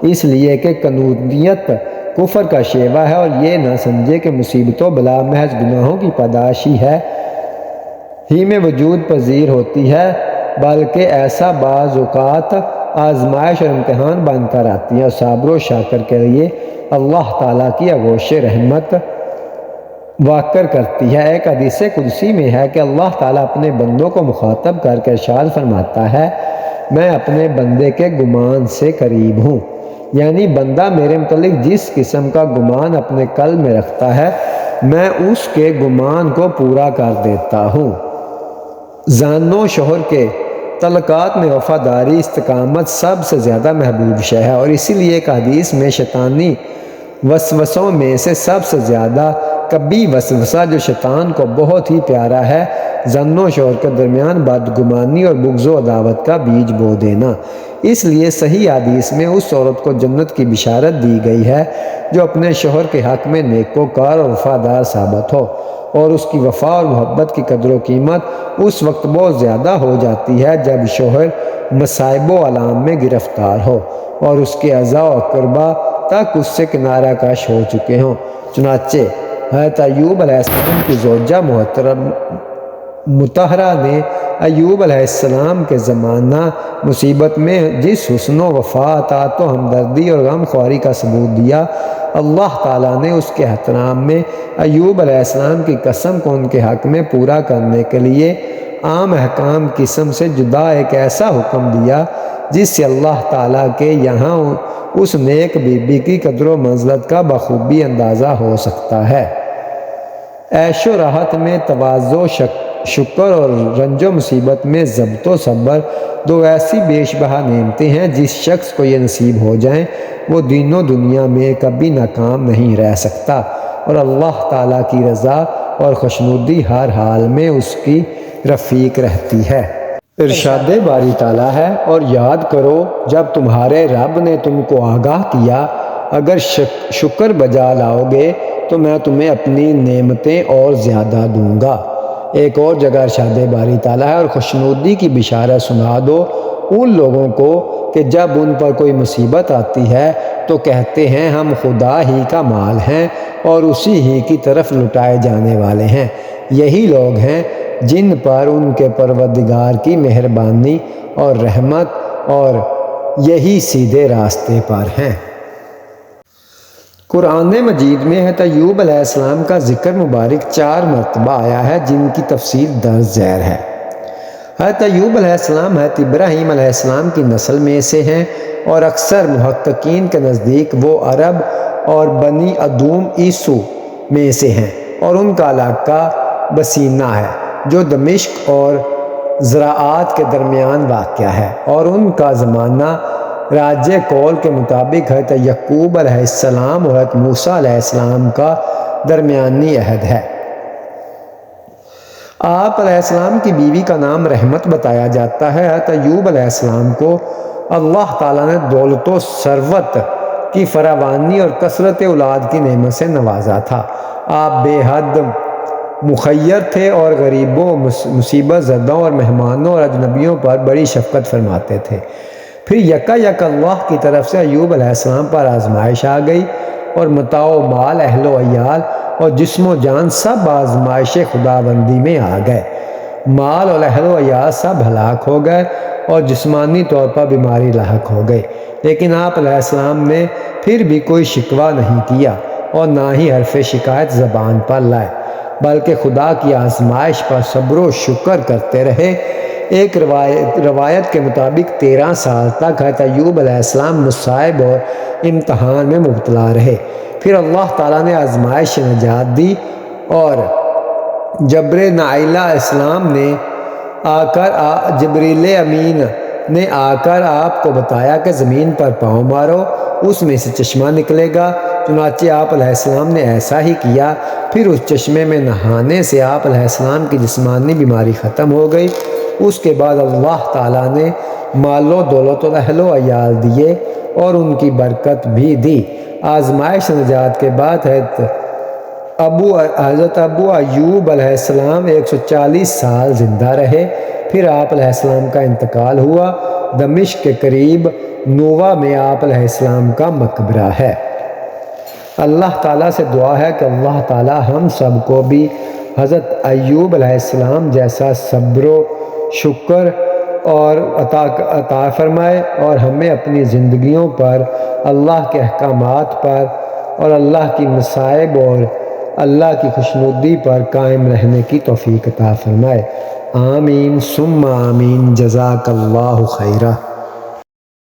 اس لیے کہ قنوطیت کفر کا شیوا ہے اور یہ نہ سمجھے کہ مصیبت و بلا محض گناہوں کی پاداشی ہے ہی میں وجود پذیر ہوتی ہے، بلکہ ایسا بعض اوقات آزمائش اور امتحان بن کر آتی ہے اور صابر و شاکر کے لیے اللہ تعالیٰ کی آغوش رحمت واقع کرتی ہے۔ ایک حدیث قدسی میں ہے کہ اللہ تعالیٰ اپنے بندوں کو مخاطب کر کے ارشاد فرماتا ہے، میں اپنے بندے کے گمان سے قریب ہوں، یعنی بندہ میرے متعلق جس قسم کا گمان اپنے قلب میں رکھتا ہے میں اس کے گمان کو پورا کر دیتا ہوں۔ زن و شوہر کے تعلقات میں وفاداری، استقامت سب سے زیادہ محبوب شے ہے اور اسی لیے ایک حدیث میں شیطانی وسوسوں میں سے سب سے زیادہ کبھی وسوسہ جو شیطان کو بہت ہی پیارا ہے، زن و شوہر کے درمیان بدگمانی اور بغض و عداوت کا بیج بو دینا۔ اس لیے صحیح حدیث میں اس عورت کو جنت کی بشارت دی گئی ہے جو اپنے شوہر کے حق میں نیکوکار اور وفادار ثابت ہو، اور اس کی وفا اور محبت کی قدر و قیمت اس وقت بہت زیادہ ہو جاتی ہے جب شوہر مصائب و آلام میں گرفتار ہو اور اس کے اعضاء و اقربا تک اس سے کنارہ کش ہو چکے ہوں۔ چنانچہ حضرت ایوب علیہ السلام کی زوجہ محترم مطہرہ نے ایوب علیہ السلام کے زمانہ مصیبت میں جس حسن و وفا، اطاعت و ہمدردی اور غم خواری کا ثبوت دیا، اللہ تعالیٰ نے اس کے احترام میں ایوب علیہ السلام کی قسم کو ان کے حق میں پورا کرنے کے لیے عام احکام قسم سے جدا ایک ایسا حکم دیا جس سے اللہ تعالیٰ کے یہاں اس نیک بی بی کی قدر و منزلت کا بخوبی اندازہ ہو سکتا ہے۔ عیش و راحت میں تواضع، شکر اور رنج و مصیبت میں ضبط و صبر دو ایسی بیش بہا نعمتیں ہیں جس شخص کو یہ نصیب ہو جائیں وہ دین و دنیا میں کبھی ناکام نہیں رہ سکتا اور اللہ تعالیٰ کی رضا اور خوشنودی ہر حال میں اس کی رفیق رہتی ہے۔ ارشاد باری تعالیٰ ہے، اور یاد کرو جب تمہارے رب نے تم کو آگاہ کیا، اگر شکر بجا لاؤ گے تو میں تمہیں اپنی نعمتیں اور زیادہ دوں گا۔ ایک اور جگہ ارشاد باری تعالیٰ ہے، اور خوشنودی کی بشارت سنا دو ان لوگوں کو کہ جب ان پر کوئی مصیبت آتی ہے تو کہتے ہیں ہم خدا ہی کا مال ہیں اور اسی ہی کی طرف لٹائے جانے والے ہیں۔ یہی لوگ ہیں جن پر ان کے پروردگار کی مہربانی اور رحمت اور یہی سیدھے راستے پر ہیں۔ قرآن مجید میں حضرت ایوب علیہ السلام کا ذکر مبارک 4 مرتبہ آیا ہے جن کی تفصیل درج ذیل ہے۔ حضرت ایوب علیہ السلام حضرت ابراہیم علیہ السلام کی نسل میں سے ہیں اور اکثر محققین کے نزدیک وہ عرب اور بنی ادوم عیسو میں سے ہیں، اور ان کا علاقہ بسینہ ہے جو دمشق اور زراعت کے درمیان واقع ہے، اور ان کا زمانہ راجہ قول کے مطابق حضرت یعقوب علیہ السلام اور حضرت موسیٰ علیہ السلام کا درمیانی عہد ہے۔ آپ علیہ السلام کی بیوی کا نام رحمت بتایا جاتا ہے۔ حضرت ایوب علیہ السلام کو اللہ تعالیٰ نے دولت و ثروت کی فراوانی اور کثرت اولاد کی نعمت سے نوازا تھا۔ آپ بے حد مخیر تھے اور غریبوں، مصیبت زدوں اور مہمانوں اور اجنبیوں پر بڑی شفقت فرماتے تھے۔ پھر یکا یک اللہ کی طرف سے ایوب علیہ السلام پر آزمائش آ گئی اور متاع و مال، اہل و عیال اور جسم و جان سب آزمائش خداوندی میں آ گئے۔ مال اور اہل و عیال سب ہلاک ہو گئے اور جسمانی طور پر بیماری لاحق ہو گئی، لیکن آپ علیہ السلام نے پھر بھی کوئی شکوہ نہیں کیا اور نہ ہی حرف شکایت زبان پر لائے، بلکہ خدا کی آزمائش پر صبر و شکر کرتے رہے۔ ایک روایت کے مطابق 13 سال تک حضرت ایوب علیہ السلام مصائب اور امتحان میں مبتلا رہے۔ پھر اللہ تعالیٰ نے آزمائش سے نجات دی اور جبریل علیہ السلام نے جبریل امین نے آ کر آپ کو بتایا کہ زمین پر پاؤں مارو، اس میں سے چشمہ نکلے گا۔ چنانچہ آپ علیہ السلام نے ایسا ہی کیا۔ پھر اس چشمے میں نہانے سے آپ علیہ السلام کی جسمانی بیماری ختم ہو گئی۔ اس کے بعد اللہ تعالیٰ نے مال و دولت و اہل و عیال دیے اور ان کی برکت بھی دی۔ آزمائش نجات کے بعد حضرت ابو ایوب علیہ السلام 140 سال زندہ رہے۔ پھر آپ علیہ السلام کا انتقال ہوا۔ دمشق کے قریب نووا میں آپ علیہ السلام کا مقبرہ ہے۔ اللہ تعالیٰ سے دعا ہے کہ اللہ تعالیٰ ہم سب کو بھی حضرت ایوب علیہ السلام جیسا صبر و شکر اور عطا فرمائے اور ہمیں اپنی زندگیوں پر اللہ کے احکامات پر اور اللہ کی مصائب اور اللہ کی خوشنودی پر قائم رہنے کی توفیق عطا فرمائے۔ آمین ثم آمین۔ جزاک اللہ خیرہ۔